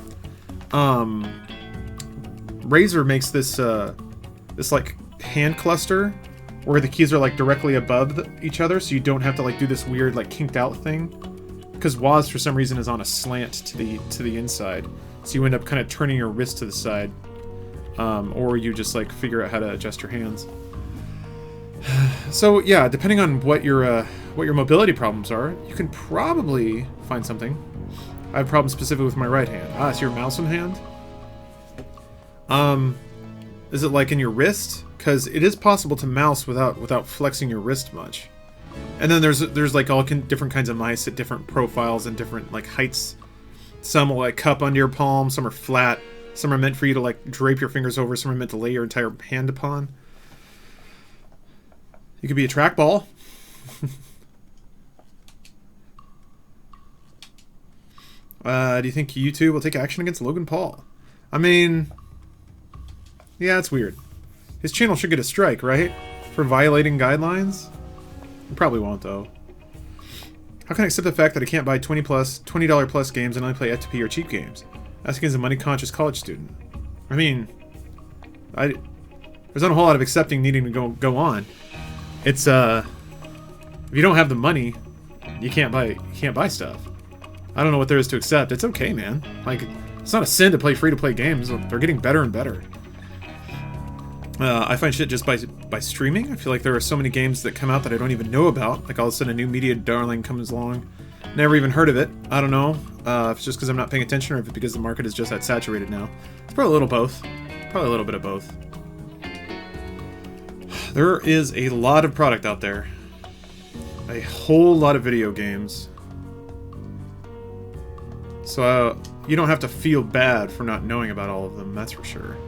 Razer makes this like hand cluster where the keys are like directly above each other, so you don't have to like do this weird like kinked out thing. Because WASD for some reason is on a slant to the inside, so you end up kind of turning your wrist to the side, or you just like figure out how to adjust your hands. So yeah, depending on what your mobility problems are, you can probably find something. I have problems specifically with my right hand. Ah, it's your mouse and hand. Is it like in your wrist? Because it is possible to mouse without flexing your wrist much. And then there's like all different kinds of mice at different profiles and different like heights. Some will like cup under your palm, some are flat, some are meant for you to like drape your fingers over, some are meant to lay your entire hand upon. You could be a trackball. Do you think YouTube will take action against Logan Paul? I mean, yeah, it's weird. His channel should get a strike, right? For violating guidelines? He probably won't, though. How can I accept the fact that I can't buy $20 plus games and only play FTP or cheap games? Asking as a money-conscious college student. I mean, There's not a whole lot of accepting needing to go on. It's if you don't have the money, you can't buy stuff. I don't know what there is to accept. It's okay, man. Like, it's not a sin to play free-to-play games. They're getting better and better. I find shit just by streaming. I feel like there are so many games that come out that I don't even know about. Like, all of a sudden a new media darling comes along. Never even heard of it. I don't know if it's just because I'm not paying attention or if it's because the market is just that saturated now. It's probably a little both. Probably a little bit of both. There is a lot of product out there. A whole lot of video games. So you don't have to feel bad for not knowing about all of them, that's for sure.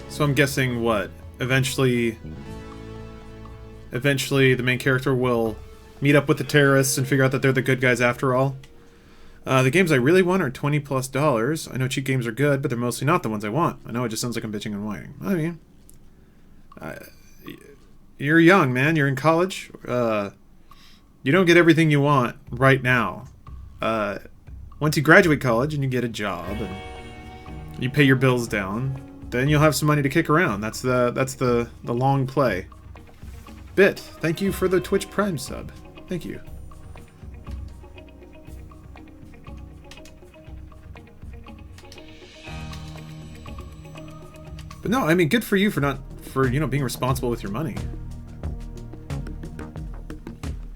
So I'm guessing what? Eventually the main character will meet up with the terrorists and figure out that they're the good guys after all. The games I really want are $20+. I know cheap games are good, but they're mostly not the ones I want. I know it just sounds like I'm bitching and whining. I mean, you're young, man. You're in college. You don't get everything you want right now. Once you graduate college and you get a job and you pay your bills down, then you'll have some money to kick around. That's the long play. Bit, thank you for the Twitch Prime sub. Thank you. But no, I mean, good for you for being responsible with your money.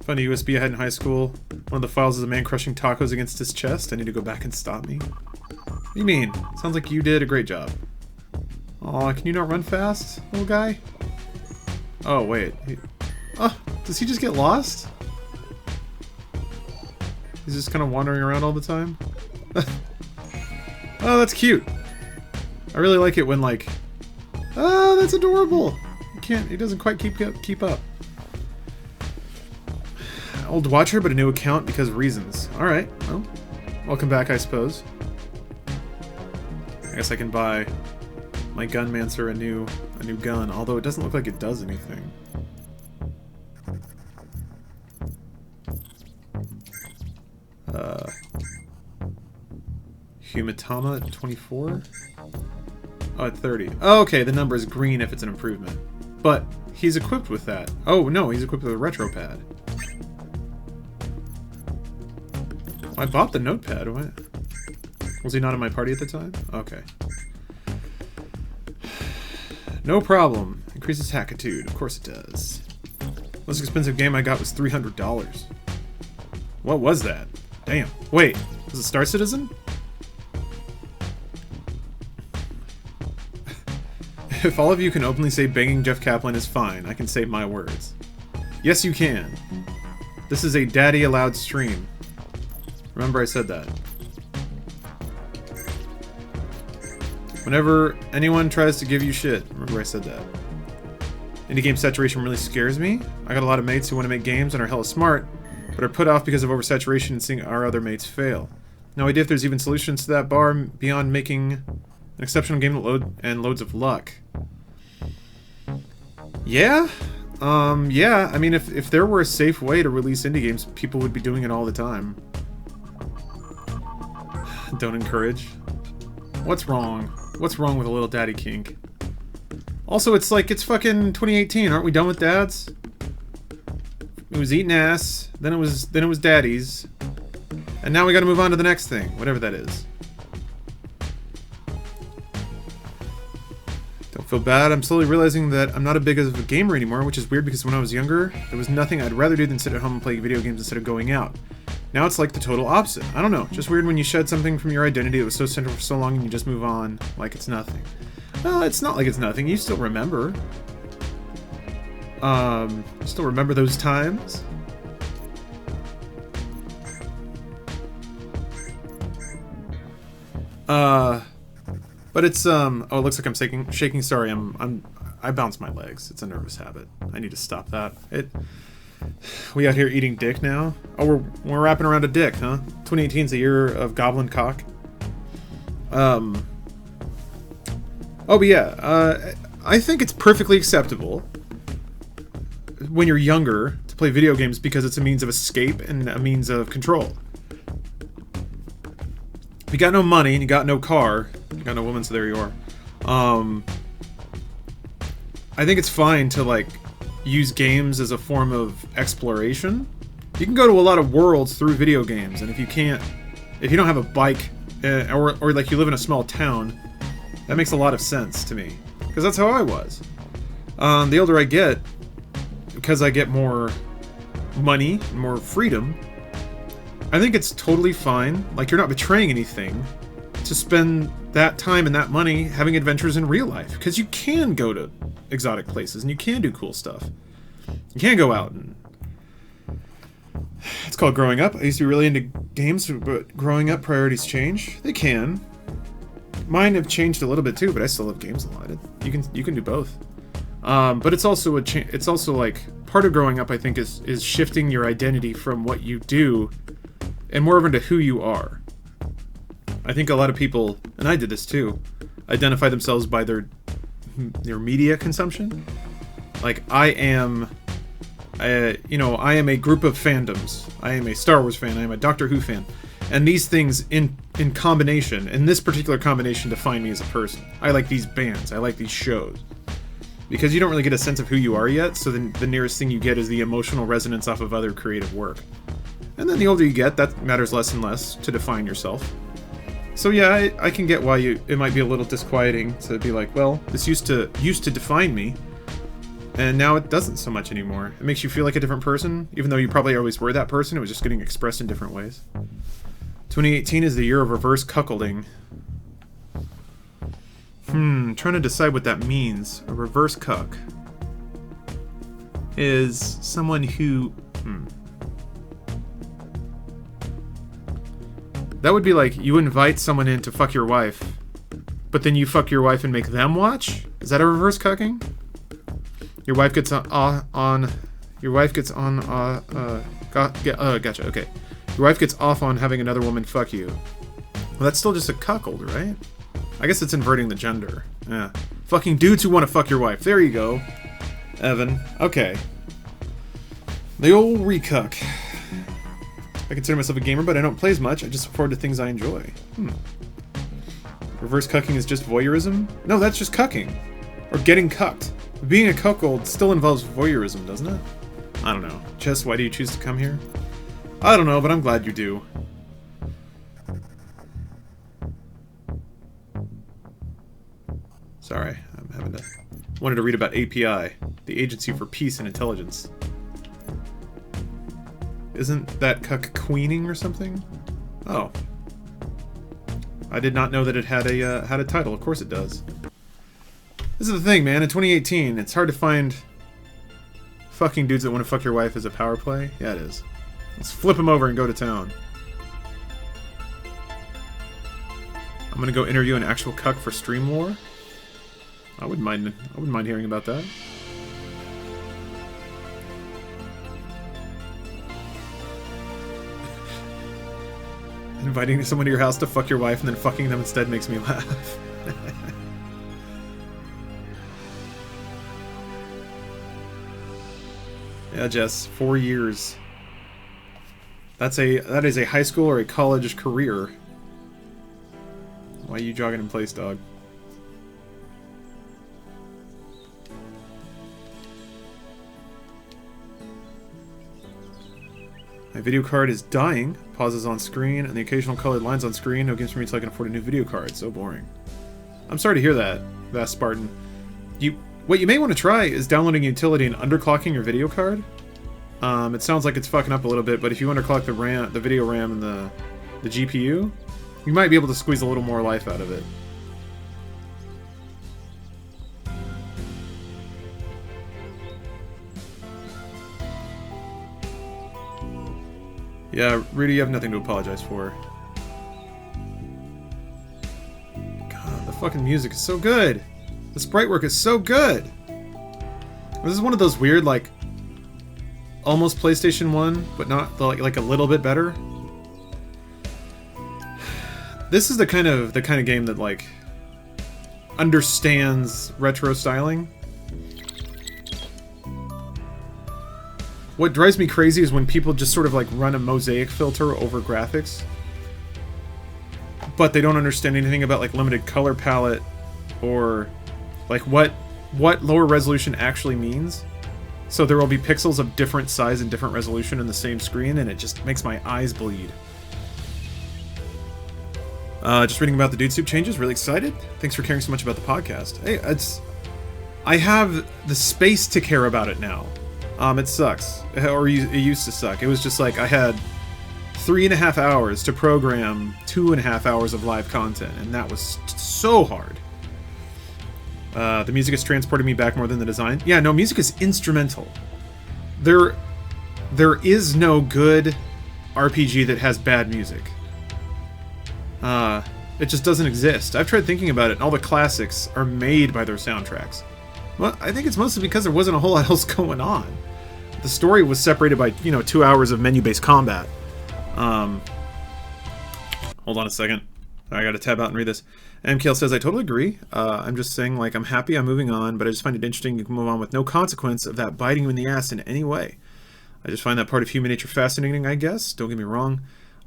Found a USB I had in high school. One of the files is a man crushing tacos against his chest. I need to go back and stop me. What do you mean? Sounds like you did a great job. Aw, can you not run fast, little guy? Oh, wait. Oh, does he just get lost? He's just kind of wandering around all the time? Oh, that's cute. I really like it when, like... Oh, that's adorable! He doesn't quite keep up. Old watcher, but a new account because of reasons. Alright, well, welcome back, I suppose. I guess I can buy my Gunmancer a new gun, although it doesn't look like it does anything. Humatama at 24? Oh, at 30. Oh, okay, the number is green if it's an improvement. But he's equipped with that. Oh, no, he's equipped with a retro pad. I bought the notepad. What? Was he not in my party at the time? Okay. No problem. Increases hackitude. Of course it does. Most expensive game I got was $300. What was that? Damn. Wait, was it Star Citizen? If all of you can openly say banging Jeff Kaplan is fine, I can say my words. Yes, you can. This is a daddy-allowed stream. Remember I said that. Whenever anyone tries to give you shit, remember I said that. Indie game saturation really scares me. I got a lot of mates who want to make games and are hella smart, but are put off because of oversaturation and seeing our other mates fail. No idea if there's even solutions to that bar beyond making an exceptional game and loads of luck. Yeah? Yeah, I mean, if there were a safe way to release indie games, people would be doing it all the time. Don't encourage. What's wrong? What's wrong with a little daddy kink? Also, it's fucking 2018. Aren't we done with dads? It was eating ass, then it was daddies, and now we gotta move on to the next thing, whatever that is. Don't feel bad. I'm slowly realizing that I'm not as big of a gamer anymore, which is weird because when I was younger, there was nothing I'd rather do than sit at home and play video games instead of going out. Now it's like the total opposite. I don't know, just weird when you shed something from your identity that was so central for so long and you just move on like it's nothing. Well, it's not like it's nothing. You still remember. You still remember those times? But it's oh, it looks like I'm shaking. Sorry, I bounce my legs. It's a nervous habit. I need to stop that. We out here eating dick now? Oh, we're wrapping around a dick, huh? 2018's the year of goblin cock. Oh, but yeah, I think it's perfectly acceptable when you're younger to play video games because it's a means of escape and a means of control. If you got no money and you got no car, you got no woman, so there you are. I think it's fine to, like, use games as a form of exploration. You can go to a lot of worlds through video games, and if you don't have a bike, or like you live in a small town, that makes a lot of sense to me. Because that's how I was. The older I get, because I get more money, more freedom, I think it's totally fine, like you're not betraying anything, to spend that time and that money having adventures in real life. Because you can go to exotic places, and you can do cool stuff. You can go out and... It's called growing up. I used to be really into games, but growing up, priorities change. They can. Mine have changed a little bit too, but I still love games a lot. You can do both. But it's also it's also like part of growing up. I think is shifting your identity from what you do, and more over into who you are. I think a lot of people, and I did this too, identify themselves by their media consumption. Like I am a group of fandoms. I am a Star Wars fan. I am a Doctor Who fan. And these things in combination, in this particular combination, define me as a person. I like these bands. I like these shows. Because you don't really get a sense of who you are yet, so the nearest thing you get is the emotional resonance off of other creative work. And then the older you get, that matters less and less to define yourself. So yeah, I can get why it might be a little disquieting to be like, well, this used to define me, and now it doesn't so much anymore. It makes you feel like a different person, even though you probably always were that person. It was just getting expressed in different ways. 2018 is the year of reverse cuckolding. Trying to decide what that means. A reverse cuck is someone who... That would be like you invite someone in to fuck your wife, but then you fuck your wife and make them watch? Is that a reverse cucking? Your wife gets on... Your wife gets on... Gotcha, okay. Your wife gets off on having another woman fuck you. Well, that's still just a cuckold, right? I guess it's inverting the gender. Yeah. Fucking dudes who want to fuck your wife. There you go, Evan. Okay. The old recuck. I consider myself a gamer, but I don't play as much. I just look forward to things I enjoy. Reverse cucking is just voyeurism? No, that's just cucking. Or getting cucked. Being a cuckold still involves voyeurism, doesn't it? I don't know. Jess, why do you choose to come here? I don't know, but I'm glad you do. Sorry, I'm wanted to read about API, the Agency for Peace and Intelligence. Isn't that cuck queening or something? Oh. I did not know that it had a title. Of course it does. This is the thing, man. In 2018, it's hard to find fucking dudes that want to fuck your wife as a power play. Yeah, it is. Let's flip him over and go to town. I'm gonna go interview an actual cuck for Stream War. I wouldn't mind hearing about that. Inviting someone to your house to fuck your wife and then fucking them instead makes me laugh. Yeah, Jess, 4 years. That is a high school or a college career. Why are you jogging in place, dog? My video card is dying. Pauses on screen, and the occasional colored lines on screen. No games for me until I can afford a new video card. So boring. I'm sorry to hear that, Vast Spartan. What you may want to try is downloading a utility and underclocking your video card. It sounds like it's fucking up a little bit, but if you underclock the video RAM, and the GPU, you might be able to squeeze a little more life out of it. Yeah, Rudy, you have nothing to apologize for. God, the fucking music is so good. The sprite work is so good. This is one of those weird, like, almost PlayStation 1, but not like a little bit better. This is the kind of game that, like, understands retro styling. What drives me crazy is when people just sort of like run a mosaic filter over graphics, but they don't understand anything about like limited color palette or like what lower resolution actually means. So there will be pixels of different size and different resolution in the same screen, and it just makes my eyes bleed. Just reading about the Dude Soup changes, really excited. Thanks for caring so much about the podcast. Hey, I have the space to care about it now. It sucks. Or it used to suck. It was just like I had 3.5 hours to program 2.5 hours of live content, and that was so hard. The music has transported me back more than the design. Yeah, no, music is instrumental. There is no good RPG that has bad music. It just doesn't exist. I've tried thinking about it, and all the classics are made by their soundtracks. Well, I think it's mostly because there wasn't a whole lot else going on. The story was separated by, 2 hours of menu-based combat. Hold on a second. I gotta tab out and read this. MKL says, I totally agree. I'm just saying, like, I'm happy I'm moving on, but I just find it interesting you can move on with no consequence of that biting you in the ass in any way. I just find that part of human nature fascinating, I guess. Don't get me wrong.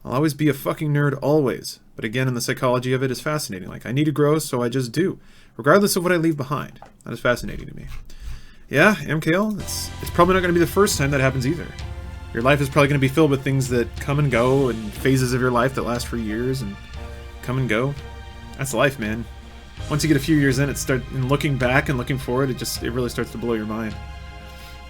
I'll always be a fucking nerd, always. But again, in the psychology of it is fascinating. Like, I need to grow, so I just do. Regardless of what I leave behind. That is fascinating to me. Yeah, MKL, it's probably not going to be the first time that happens either. Your life is probably going to be filled with things that come and go, and phases of your life that last for years and come and go. That's life, man. Once you get a few years in, and looking back and looking forward, it really starts to blow your mind.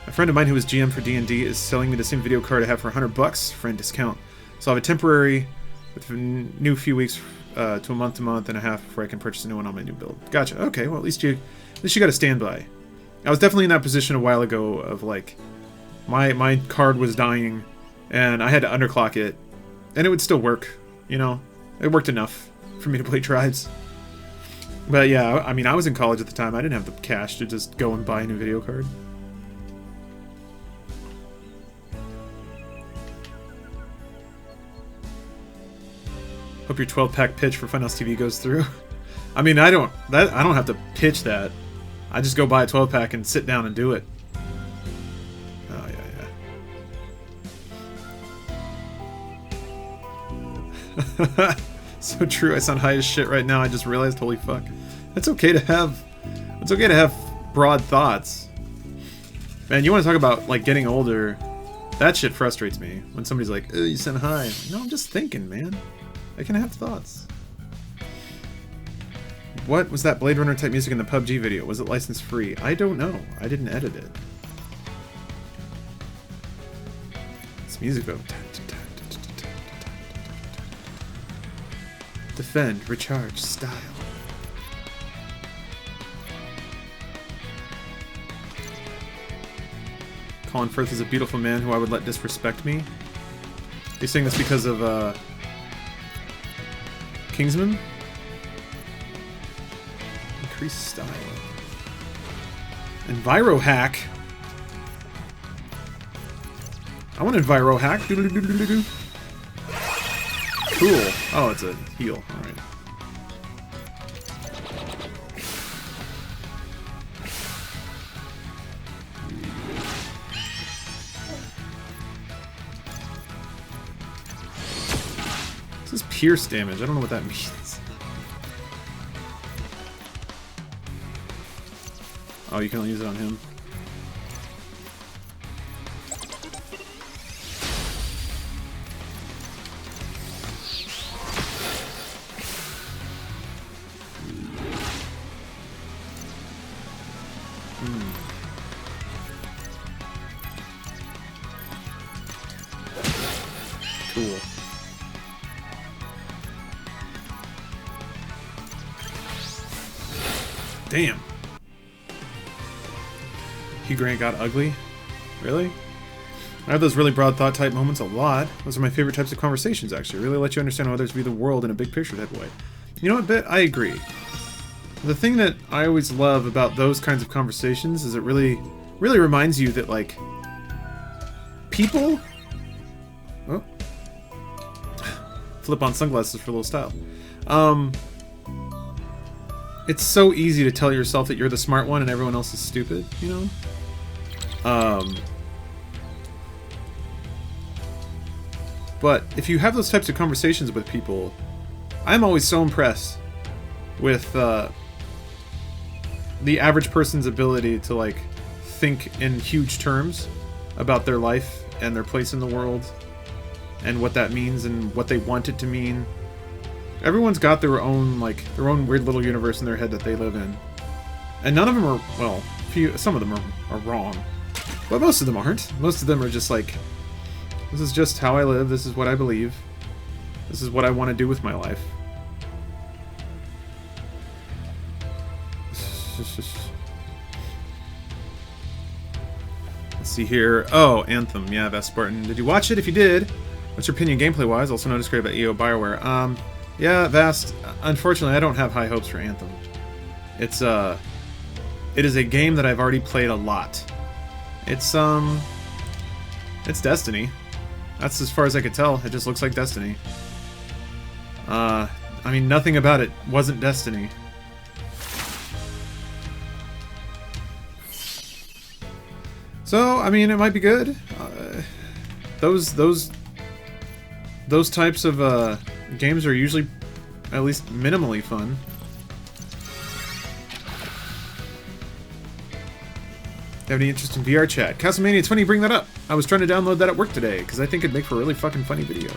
A friend of mine who was GM for D&D is selling me the same video card I have for $100 for a discount. So I have a temporary, with a new few weeks to a month and a half before I can purchase a new one on my new build. Gotcha. Okay, well at least you got a standby. I was definitely in that position a while ago of like, my card was dying, and I had to underclock it, and it would still work. It worked enough for me to play Tribes. But yeah, I mean, I was in college at the time. I didn't have the cash to just go and buy a new video card. Hope your 12-pack pitch for Funhouse TV goes through. I mean, I don't have to pitch that. I just go buy a 12-pack and sit down and do it. Oh yeah. So true. I sound high as shit right now. I just realized. Holy fuck. It's okay to have broad thoughts. Man, you want to talk about like getting older? That shit frustrates me when somebody's like, "Oh, you sound high." No, I'm just thinking, man. I can have thoughts. What was that Blade Runner type music in the PUBG video? Was it license free? I don't know. I didn't edit it. It's music though. Defend, recharge, style. Colin Firth is a beautiful man who I would let disrespect me. Are you saying this because of Kingsman? Increase style. Enviro hack. I want Enviro hack. Doodle-doo-doo-doo-doo. Cool. Oh, it's a heal. Alright. This is pierce damage. I don't know what that means. Oh, you can only use it on him. Cool. Damn. Hugh Grant got ugly? Really? I have those really broad thought type moments a lot. Those are my favorite types of conversations, actually. Really let you understand how others view the world in a big picture type of way. You know what, Bit? I agree. The thing that I always love about those kinds of conversations is it really reminds you that, like, people... Oh. Flip on sunglasses for a little style. it's so easy to tell yourself that you're the smart one and everyone else is stupid, you know? But if you have those types of conversations with people, I'm always so impressed with the average person's ability to, like, think in huge terms about their life and their place in the world and what that means and what they want it to mean. Everyone's got their own, like, their own weird little universe in their head that they live in. And none of them are, well, some of them are wrong. But most of them aren't. Most of them are just like, this is just how I live, this is what I believe, this is what I want to do with my life. Let's see here. Oh, Anthem. Yeah, Vast Spartan. Did you watch it? If you did, what's your opinion gameplay-wise? Also noticed great about EO Bioware. Yeah, Vast. Unfortunately, I don't have high hopes for Anthem. It is a game that I've already played a lot. It's Destiny. That's as far as I could tell. It just looks like Destiny. I mean, nothing about it wasn't Destiny. So, I mean, it might be good. Those types of games are usually at least minimally fun. Have any interest in VR chat? Castlemania, it's funny you bring that up. I was trying to download that at work today, because I think it'd make for a really fucking funny video.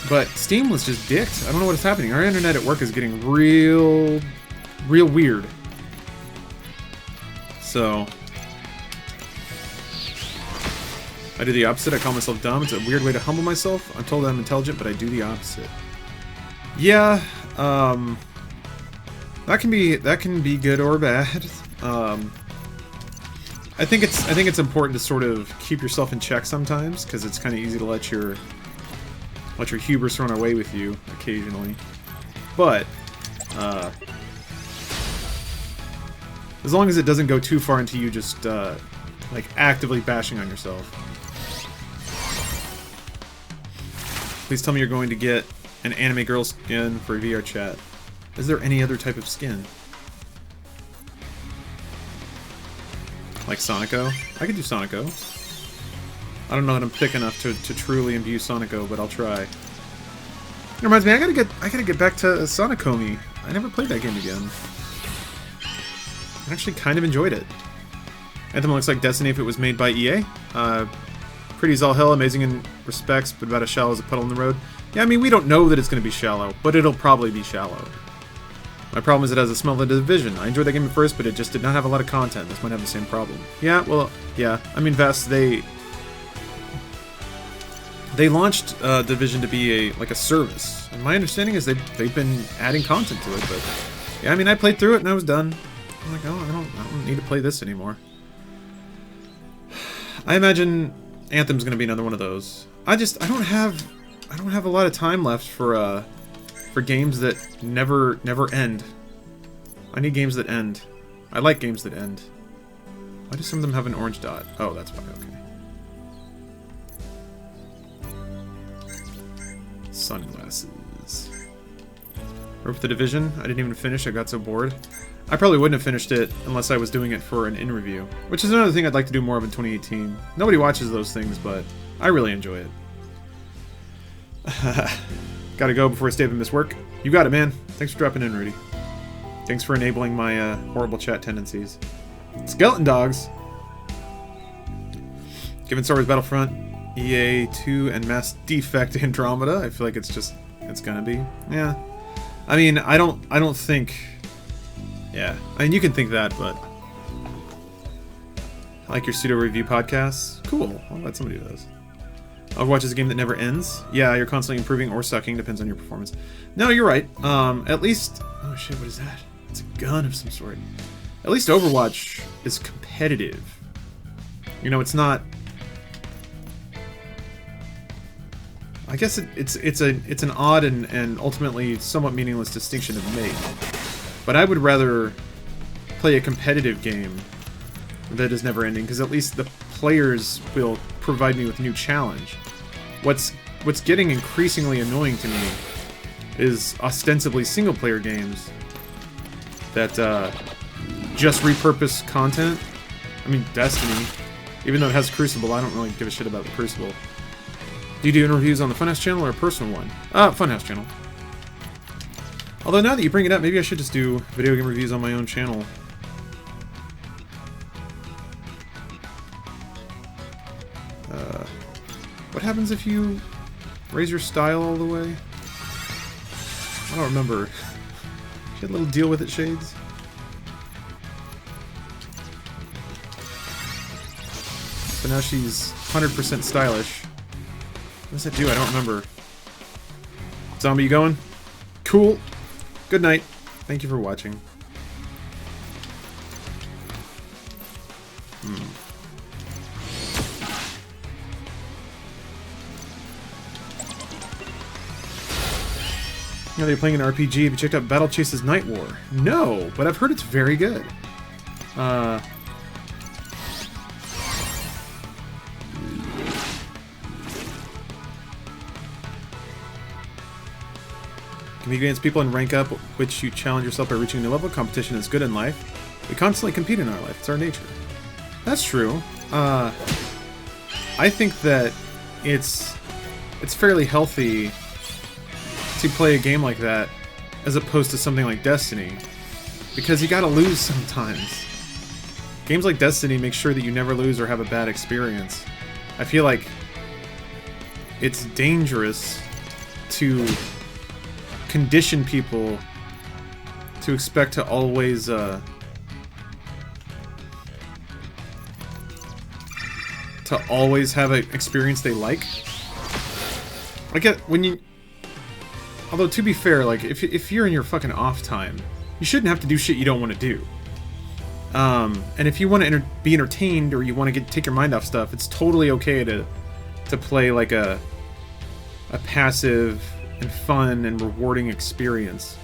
But Steam was just dicked. I don't know what is happening. Our internet at work is getting real weird. So I do the opposite. I call myself dumb. It's a weird way to humble myself. I'm told I'm intelligent, but I do the opposite. Yeah, that can be good or bad. I think it's important to sort of keep yourself in check sometimes, because it's kind of easy to let your hubris run away with you occasionally. But as long as it doesn't go too far into you just like actively bashing on yourself. Please tell me you're going to get an anime girl skin for VR chat. Is there any other type of skin? Like Sonico? I could do Sonico. I don't know that I'm thick enough to truly imbue Sonico, but I'll try. It reminds me, I gotta get back to Sonicomi. I never played that game again. I actually kind of enjoyed it. Anthem looks like Destiny if it was made by EA. Pretty as all hell, amazing in respects, but about as shallow as a puddle in the road. Yeah, I mean, we don't know that it's going to be shallow, but it'll probably be shallow. My problem is it has the smell of the Division. I enjoyed that game at first, but it just did not have a lot of content. This might have the same problem. Yeah, well, yeah. I mean, Vest, they launched Division to be like a service. And my understanding is they've been adding content to it, but yeah, I mean, I played through it and I was done. I'm like, oh, I don't need to play this anymore. I imagine Anthem's gonna be another one of those. I don't have a lot of time left for games that never end. I need games that end. I like games that end. Why do some of them have an orange dot? Oh, that's why, okay. Sunglasses. Rope the Division. I didn't even finish, I got so bored. I probably wouldn't have finished it unless I was doing it for an in-review, which is another thing I'd like to do more of in 2018. Nobody watches those things, but I really enjoy it. Gotta go before I stay up and miss work. You got it, man. Thanks for dropping in, Rudy. Thanks for enabling my horrible chat tendencies. Skeleton Dogs! Given Star Wars Battlefront, EA2, and Mass Defect Andromeda, I feel like it's gonna be. Yeah. I mean, I don't think... Yeah. I mean, you can think that, but... I like your pseudo-review podcasts. Cool. I'm glad somebody does. Overwatch is a game that never ends. Yeah, you're constantly improving or sucking, depends on your performance. No, you're right. At least... Oh shit, what is that? It's a gun of some sort. At least Overwatch is competitive. You know, it's not... I guess it's an odd and ultimately somewhat meaningless distinction to make. But I would rather play a competitive game that is never ending, because at least the players will provide me with new challenge. What's getting increasingly annoying to me is ostensibly single-player games that just repurpose content. I mean, Destiny, even though it has Crucible, I don't really give a shit about the Crucible. Do you do interviews on the Funhouse channel or a personal one? Funhouse channel. Although now that you bring it up, maybe I should just do video game reviews on my own channel. What happens if you raise your style all the way? I don't remember. You had a little deal with it, Shades? So now she's 100% stylish. What does that do? I don't remember. Zombie, you going? Cool. Good night. Thank you for watching. Now they're playing an RPG. Have you checked out Battle Chase's Night War? No, but I've heard it's very good. Compete against people and rank up, which you challenge yourself by reaching a new level. Competition is good in life. We constantly compete in our life. It's our nature. That's true. I think that it's fairly healthy to play a game like that as opposed to something like Destiny, because you gotta lose sometimes. Games like Destiny make sure that you never lose or have a bad experience. I feel like it's dangerous to condition people to expect to always have an experience they like. I get when you. Although, to be fair, like, if you're in your fucking off time, you shouldn't have to do shit you don't want to do. And if you want to be entertained or you want to take your mind off stuff, it's totally okay to play, like, a passive and fun and rewarding experience.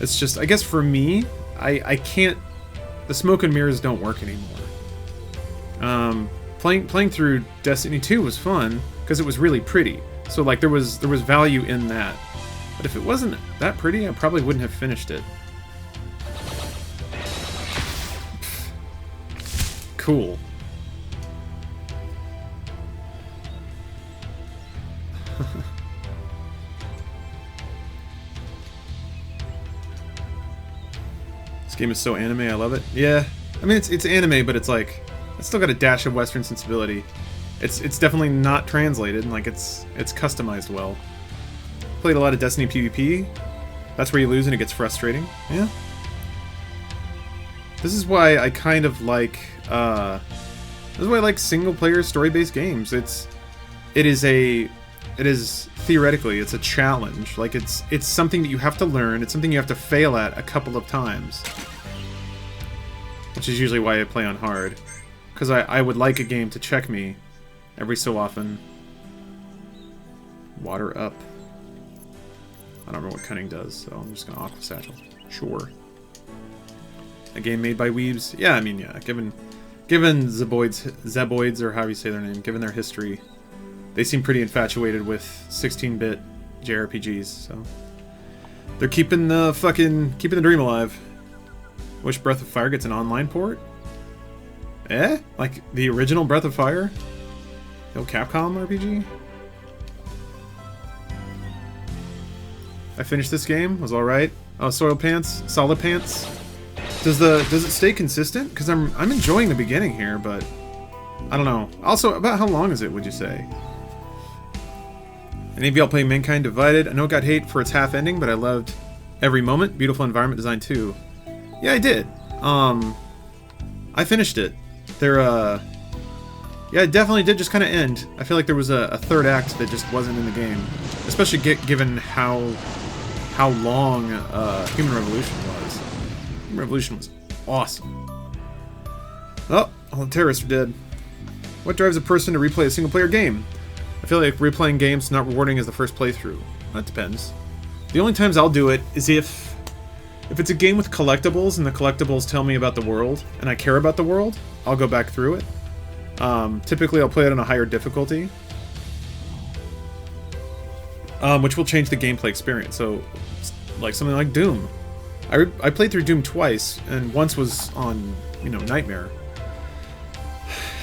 It's just, I guess for me, I can't... The smoke and mirrors don't work anymore. Playing through Destiny 2 was fun, because it was really pretty. So, like, there was value in that. But if it wasn't that pretty, I probably wouldn't have finished it. Cool. This game is so anime, I love it. Yeah, I mean it's anime, but it's like it's still got a dash of Western sensibility. It's definitely not translated, and like it's customized well. Played a lot of Destiny PvP. That's where you lose and it gets frustrating. Yeah. This is why I kind of like this is why I like single-player story-based games. It is theoretically it's a challenge. Like it's something that you have to learn. It's something you have to fail at a couple of times. Which is usually why I play on hard. Because I would like a game to check me every so often. Water up. I don't remember what cunning does, so I'm just gonna Aqua Satchel. Sure. A game made by weebs? Yeah, I mean, yeah. Given Zeboids, or however you say their name, given their history, they seem pretty infatuated with 16-bit JRPGs, so they're keeping the dream alive. Wish Breath of Fire gets an online port? Eh? Like the original Breath of Fire? The old Capcom RPG? I finished this game. Was all right. Oh, Solid Pants. Does it stay consistent? Because I'm enjoying the beginning here, but I don't know. Also, about how long is it? Would you say? Any of y'all play Mankind Divided? I know it got hate for its half ending, but I loved every moment. Beautiful environment design too. Yeah, I did. I finished it. Yeah, it definitely did just kind of end. I feel like there was a third act that just wasn't in the game, especially given how long Human Revolution was. Human Revolution was awesome. Oh, all the terrorists are dead. What drives a person to replay a single-player game? I feel like replaying games is not rewarding as the first playthrough. That depends. The only times I'll do it is if it's a game with collectibles and the collectibles tell me about the world and I care about the world, I'll go back through it. Typically I'll play it on a higher difficulty, which will change the gameplay experience. So, like something like Doom. I played through Doom twice, and once was on, you know, Nightmare.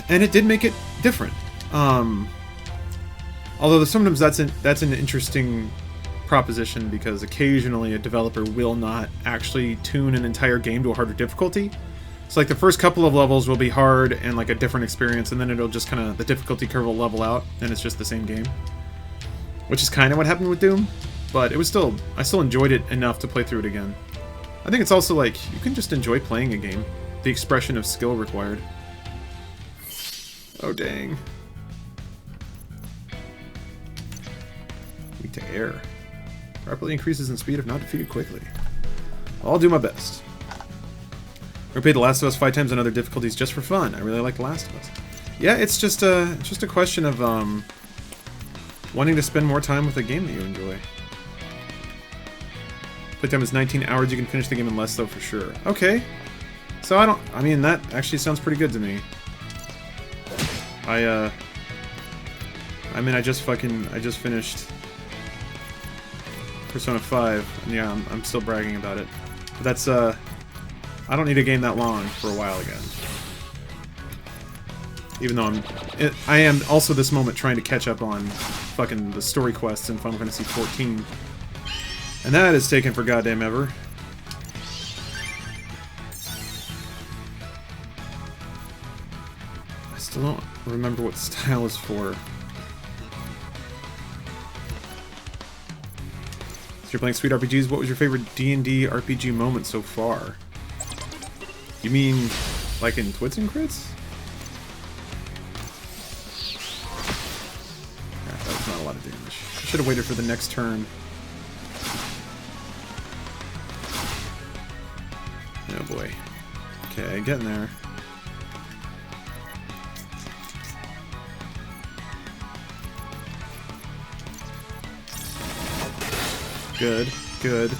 And it did make it different. Although sometimes that's an interesting proposition, because occasionally a developer will not actually tune an entire game to a harder difficulty. So like the first couple of levels will be hard and like a different experience, and then it'll just kind of, the difficulty curve will level out, and it's just the same game. Which is kind of what happened with Doom, but it was still, I still enjoyed it enough to play through it again. I think it's also like, you can just enjoy playing a game. The expression of skill required. Oh dang. Weak to air. Rapidly increases in speed if not defeated quickly. I'll do my best. I played The Last of Us 5 times on other difficulties just for fun. I really like The Last of Us. Yeah, it's just a question of wanting to spend more time with a game that you enjoy. Playtime is 19 hours. You can finish the game in less, though, for sure. Okay. So I mean, that actually sounds pretty good to me. I mean, I just finished Persona 5, and yeah, I'm still bragging about it. But that's, I don't need a game that long for a while again. Even though I am also this moment trying to catch up on fucking the story quests in Final Fantasy XIV. And that is taken for goddamn ever. I still don't remember what style is for. So you're playing Sweet RPGs. What was your favorite D&D RPG moment so far? You mean like in Twits and Crits? Yeah, that was not a lot of damage. I should have waited for the next turn. Oh boy. Okay, getting there. Good, good.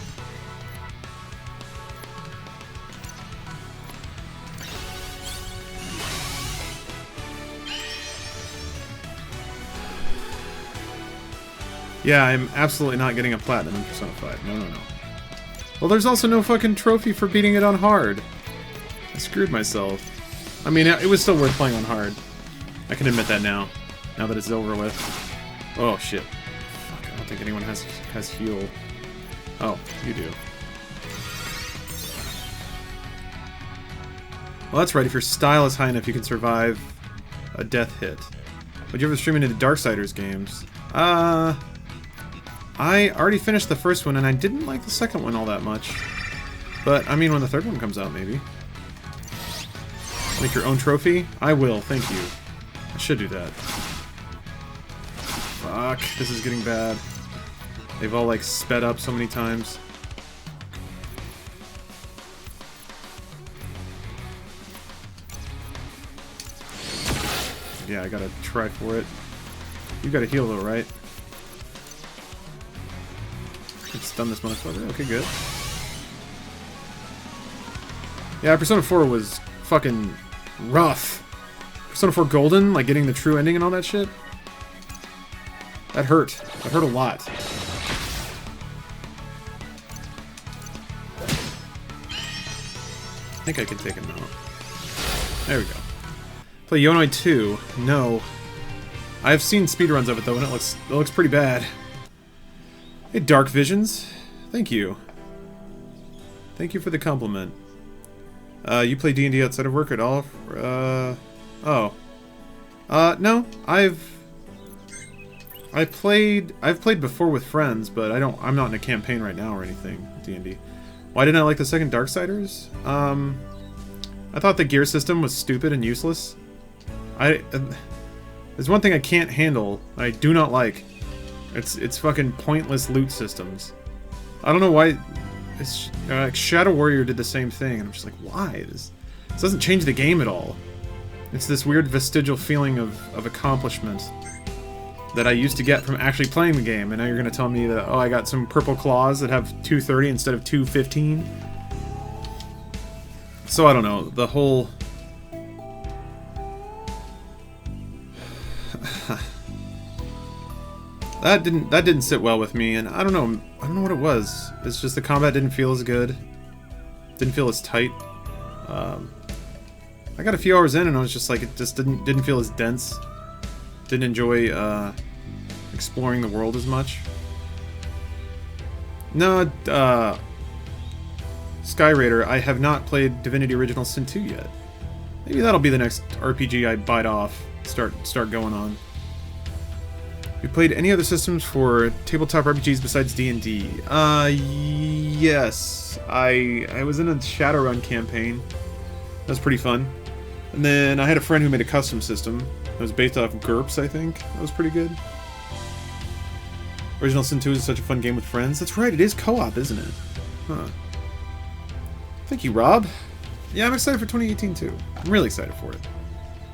Yeah, I'm absolutely not getting a platinum in Persona 5. No, no, no. Well, there's also no fucking trophy for beating it on hard. I screwed myself. I mean, it was still worth playing on hard. I can admit that now. Now that it's over with. Oh, shit. Fuck, I don't think anyone has heal. Oh, you do. Well, that's right. If your style is high enough, you can survive a death hit. Would you ever stream into the Darksiders games? I already finished the first one, and I didn't like the second one all that much. But, I mean, when the third one comes out, maybe. Make your own trophy? I will, thank you. I should do that. Fuck, this is getting bad. They've all, like, sped up so many times. Yeah, I gotta try for it. You gotta heal, though, right? Let's stun this motherfucker. Okay, good. Yeah, Persona 4 was fucking rough. Persona 4 Golden, like getting the true ending and all that shit. That hurt. That hurt a lot. I think I can take him out. There we go. Play Yonoi 2. No. I've seen speedruns of it though, and it looks pretty bad. Hey, Dark Visions. Thank you. Thank you for the compliment. You play D&D outside of work at all? Oh. No. I've played before with friends, but I'm not in a campaign right now or anything with D&D. Why didn't I like the second Darksiders? I thought the gear system was stupid and useless. There's one thing I can't handle, I do not like. It's fucking pointless loot systems. I don't know why. It's like Shadow Warrior did the same thing, and I'm just like, why? This doesn't change the game at all. It's this weird vestigial feeling of accomplishment that I used to get from actually playing the game, and now you're gonna tell me that, oh, I got some purple claws that have 230 instead of 215. So I don't know, the whole that didn't sit well with me, and I don't know what it was. It's just the combat didn't feel as good. Didn't feel as tight. I got a few hours in and I was just like, it just didn't feel as dense. Didn't enjoy exploring the world as much. No, Sky Raider, I have not played Divinity Original Sin 2 yet. Maybe that'll be the next RPG I bite off, start going on. You played any other systems for tabletop RPGs besides D&D? Yes. I was in a Shadowrun campaign. That was pretty fun. And then I had a friend who made a custom system. It was based off GURPS, I think. That was pretty good. Original Sin 2 is such a fun game with friends. That's right, it is co-op, isn't it? Huh. Thank you, Rob. Yeah, I'm excited for 2018 too. I'm really excited for it.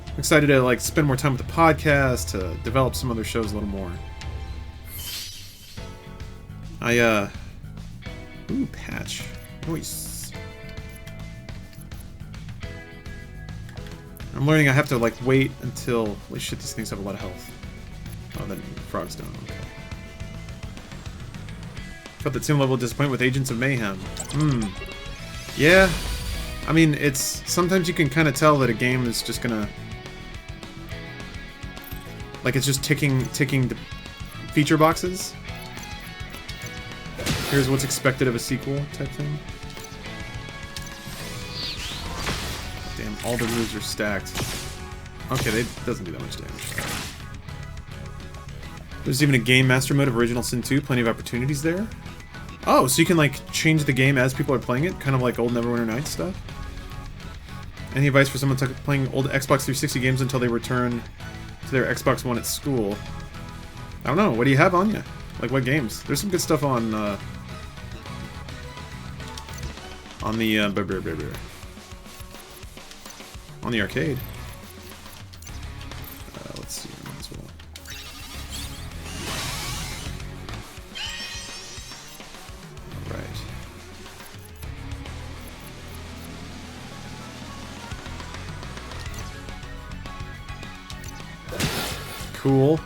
I'm excited to like spend more time with the podcast, to develop some other shows a little more. Ooh, patch. Nice. I'm learning I have to like wait until... Holy shit, these things have a lot of health. Oh, then frogs don't. Okay. Felt that same level of disappointment with Agents of Mayhem. Yeah. I mean, it's... Sometimes you can kind of tell that a game is just gonna... Like, it's just ticking the feature boxes. Here's what's expected of a sequel type thing. Damn, all the moves are stacked. Okay, that doesn't do that much damage. There's even a game master mode of Original Sin 2. Plenty of opportunities there. Oh, so you can, like, change the game as people are playing it? Kind of like old Neverwinter Nights stuff? Any advice for someone playing old Xbox 360 games until they return to their Xbox One at school? I don't know. What do you have on you? Like, what games? There's some good stuff on the arcade. Let's see. Might as well. All right. Cool.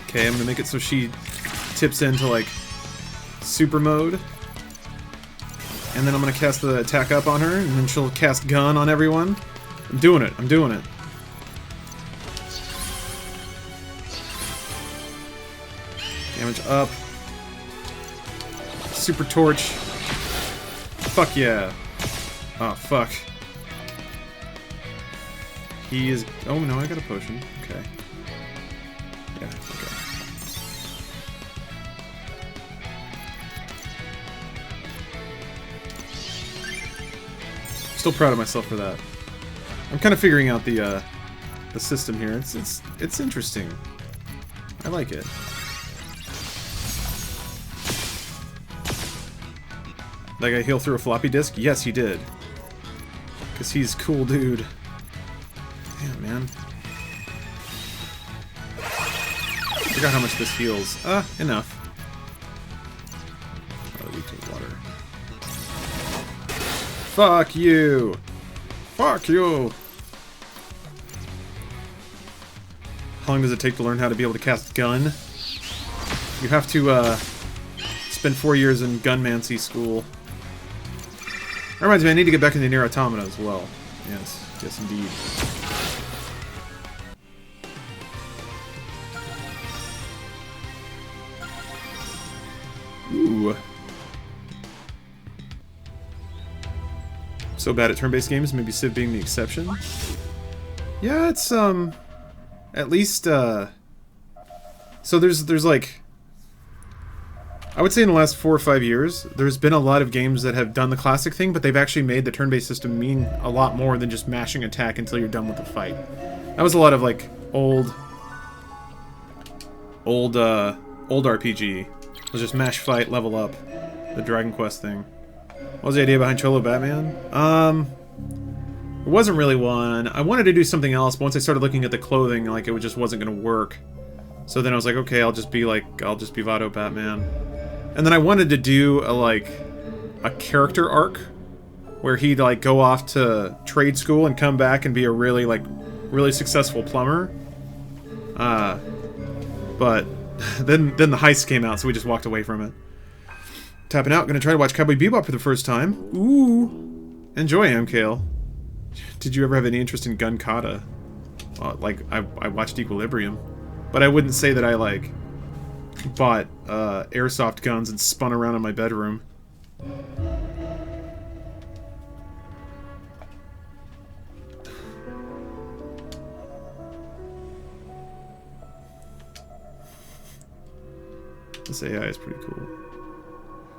Okay, I'm gonna make it so she tips into like super mode. And then I'm gonna cast the attack up on her, and then she'll cast gun on everyone. I'm doing it. I'm doing it. Damage up. Super torch. Fuck yeah. Oh, fuck. He is... Oh, no, I got a potion. Okay. Yeah, okay. Still proud of myself for that. I'm kind of figuring out the system here. It's interesting. I like it. That guy heal through a floppy disk? Yes, he did. Because he's a cool dude. Damn, man. I forgot how much this heals. Enough. Oh, weak to water. Fuck you! Fuck you! How long does it take to learn how to be able to cast gun? You have to, spend 4 years in Gunmancy school. That reminds me, I need to get back into Nier Automata as well. Yes. Yes, indeed. Ooh. So bad at turn-based games, maybe Civ being the exception. Yeah, it's, at least, so there's like... I would say in the last 4 or 5 years, there's been a lot of games that have done the classic thing, but they've actually made the turn-based system mean a lot more than just mashing attack until you're done with the fight. That was a lot of, like, old RPG. It was just mash, fight, level up. The Dragon Quest thing. What was the idea behind Cholo Batman? It wasn't really one. I wanted to do something else, but once I started looking at the clothing, like, it just wasn't gonna work. So then I was like, okay, I'll just be Vado Batman. And then I wanted to do a character arc where he'd like go off to trade school and come back and be a really successful plumber. But then the heist came out, so we just walked away from it. Tapping out. Gonna try to watch Cowboy Bebop for the first time. Ooh. Enjoy, Amkale. Did you ever have any interest in gun kata? Like, I watched Equilibrium. But I wouldn't say that I, like, bought airsoft guns and spun around in my bedroom. This AI is pretty cool.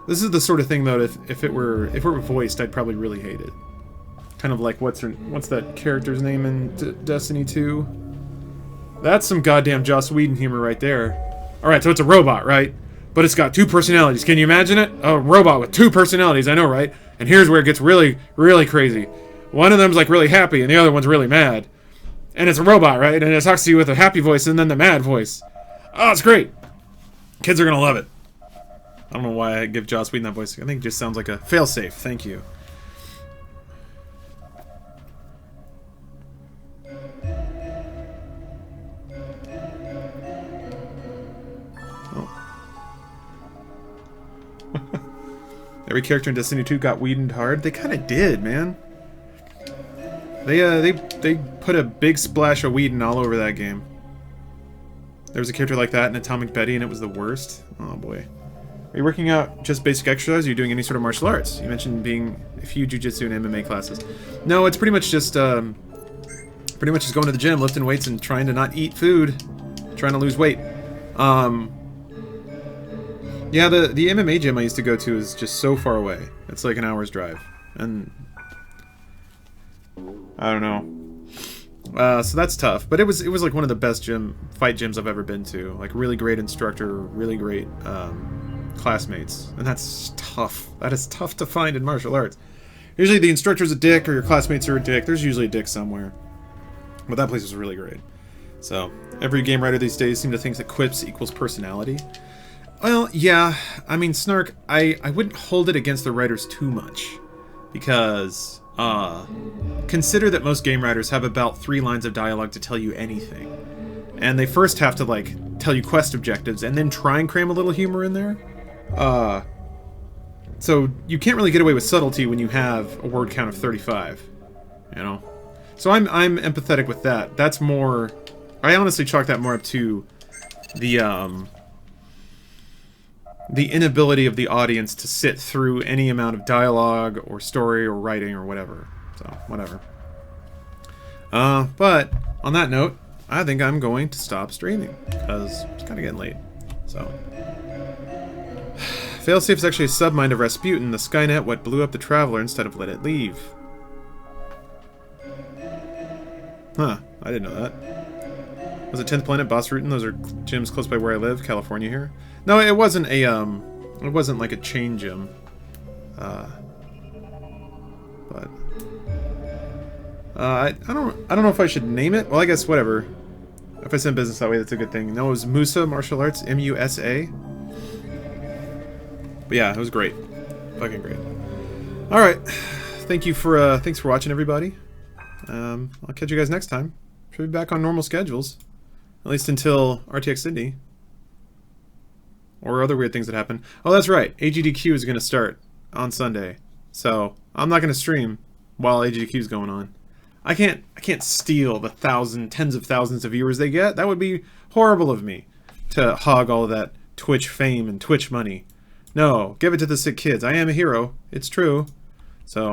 This is the sort of thing, though, if it were voiced, I'd probably really hate it. Kind of like what's that character's name in Destiny 2? That's some goddamn Joss Whedon humor right there. All right, so it's a robot, right? But it's got two personalities. Can you imagine it? A robot with two personalities. I know, right? And here's where it gets really, really crazy. One of them's like really happy, and the other one's really mad. And it's a robot, right? And it talks to you with a happy voice and then the mad voice. Oh, it's great. Kids are gonna love it. I don't know why I give Joss Whedon that voice. I think it just sounds like a failsafe. Thank you. Oh. Every character in Destiny 2 got Whedoned hard. They kind of did, man. They put a big splash of Whedon all over that game. There was a character like that in Atomic Betty, and it was the worst. Oh boy. Are you working out just basic exercise, or are you doing any sort of martial arts? You mentioned being a few jiu-jitsu and MMA classes. No, it's pretty much just going to the gym, lifting weights, and trying to not eat food. Trying to lose weight. Yeah, the MMA gym I used to go to is just so far away. It's like an hour's drive. And I don't know. So that's tough, but it was like one of the best fight gyms I've ever been to. Like really great instructor, really great classmates, and that's tough. That is tough to find in martial arts. Usually the instructor's a dick or your classmates are a dick. There's usually a dick somewhere, but that place was really great. So every game writer these days seems to think that quips equals personality. Well, yeah. I mean, Snark, I wouldn't hold it against the writers too much, because consider that most game writers have about 3 lines of dialogue to tell you anything. And they first have to, like, tell you quest objectives, and then try and cram a little humor in there. So you can't really get away with subtlety when you have a word count of 35, you know? So I'm empathetic with that. That's more... I honestly chalk that more up to the inability of the audience to sit through any amount of dialogue or story or writing or whatever. So, whatever. But, on that note, I think I'm going to stop streaming, because it's kind of getting late. So. Failsafe is actually a submind of Rasputin, the Skynet what blew up the Traveler instead of let it leave. Huh, I didn't know that. Was it 10th Planet, Boss Rutan? Those are gyms close by where I live, California here. No, it wasn't a, it wasn't like a chain gym. But I don't know if I should name it. Well, I guess whatever. If I send business that way, that's a good thing. No, it was Musa Martial Arts, M-U-S-A. But yeah, it was great. Fucking great. All right. Thanks for watching, everybody. I'll catch you guys next time. Should be back on normal schedules. At least until RTX Sydney. Or other weird things that happen. Oh, that's right. AGDQ is going to start on Sunday. So, I'm not going to stream while AGDQ is going on. I can't steal the tens of thousands of viewers they get. That would be horrible of me to hog all of that Twitch fame and Twitch money. No, give it to the sick kids. I am a hero. It's true. So,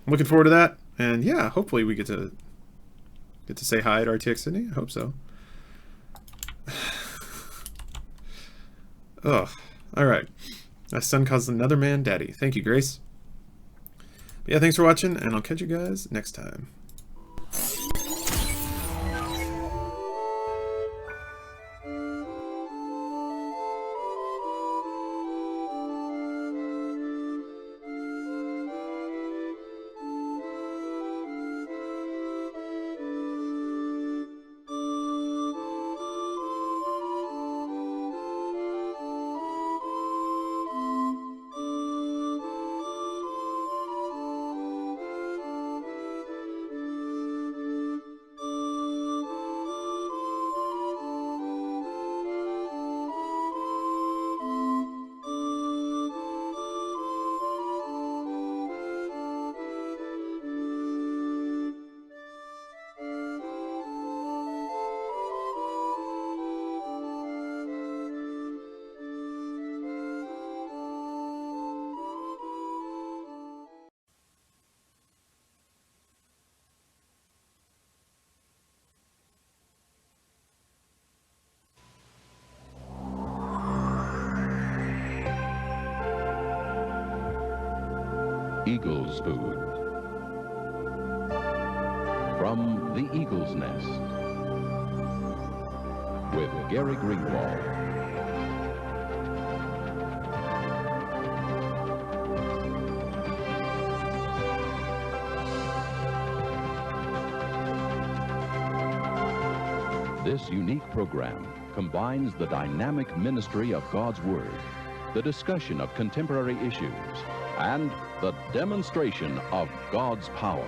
I'm looking forward to that. And yeah, hopefully we get to say hi at RTX Sydney. I hope so. Ugh. Alright. My son calls another man daddy. Thank you, Grace. But yeah, thanks for watching, and I'll catch you guys next time. Eagle's Food. From the Eagle's Nest with Gary Greenwald. This unique program combines the dynamic ministry of God's Word, the discussion of contemporary issues, and the demonstration of God's power.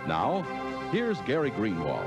Now, here's Gary Greenwald.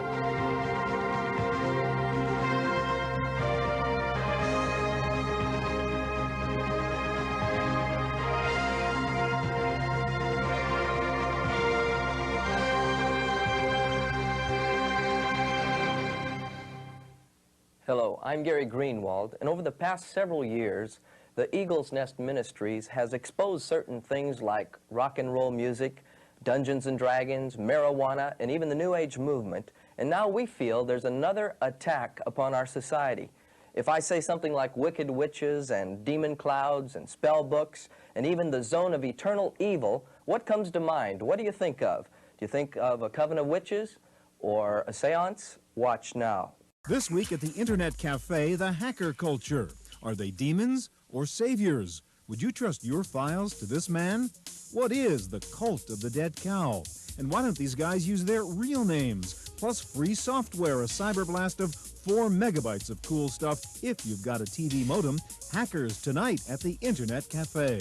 Hello, I'm Gary Greenwald, and over the past several years, the Eagle's Nest Ministries has exposed certain things like rock and roll music, Dungeons and Dragons, marijuana, and even the New Age movement, and now we feel there's another attack upon our society. If I say something like wicked witches and demon clouds and spell books and even the zone of eternal evil, what comes to mind? What do you think of? Do you think of a coven of witches or a seance? Watch now. This week at the Internet Cafe, the hacker culture. Are they demons or saviors? Would you trust your files to this man? What is the cult of the dead cow? And why don't these guys use their real names? Plus free software, a cyber blast of 4 megabytes of cool stuff if you've got a TV modem. Hackers tonight at the Internet Cafe.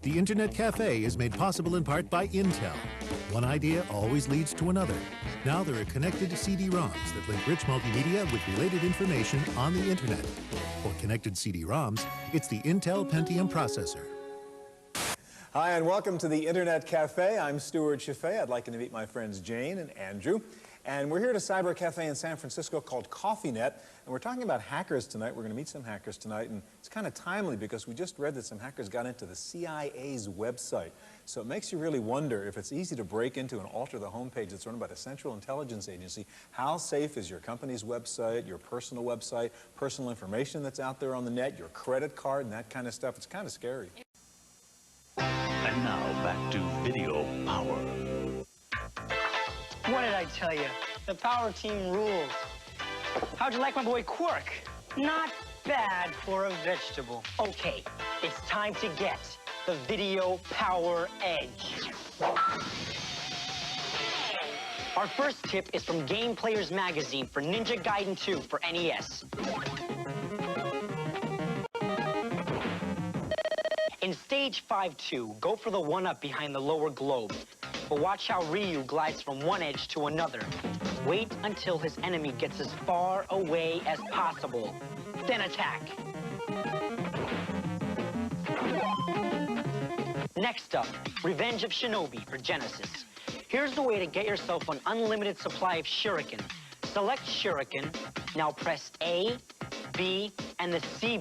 The Internet Cafe is made possible in part by Intel. One idea always leads to another. Now there are connected CD-ROMs that link rich multimedia with related information on the Internet. For connected CD-ROMs, it's the Intel Pentium processor. Hi, and welcome to the Internet Cafe. I'm Stuart Chaffee. I'd like to meet my friends Jane and Andrew. And we're here at a cyber cafe in San Francisco called CoffeeNet, and we're talking about hackers tonight. We're going to meet some hackers tonight, and it's kind of timely because we just read that some hackers got into the CIA's website. So it makes you really wonder if it's easy to break into and alter the homepage that's run by the Central Intelligence Agency. How safe is your company's website, your personal website, personal information that's out there on the net, your credit card, and that kind of stuff? It's kind of scary. And now back to Video Power. What did I tell you? The Power Team rules. How'd you like my boy Quirk? Not bad for a vegetable. Okay, it's time to get the Video Power Edge. Our first tip is from Game Players Magazine for Ninja Gaiden 2 for NES. In Stage 5-2, go for the one-up behind the lower globe. But watch how Ryu glides from one edge to another. Wait until his enemy gets as far away as possible. Then attack. Next up, Revenge of Shinobi for Genesis. Here's the way to get yourself an unlimited supply of shuriken. Select shuriken, now press A, B, and the C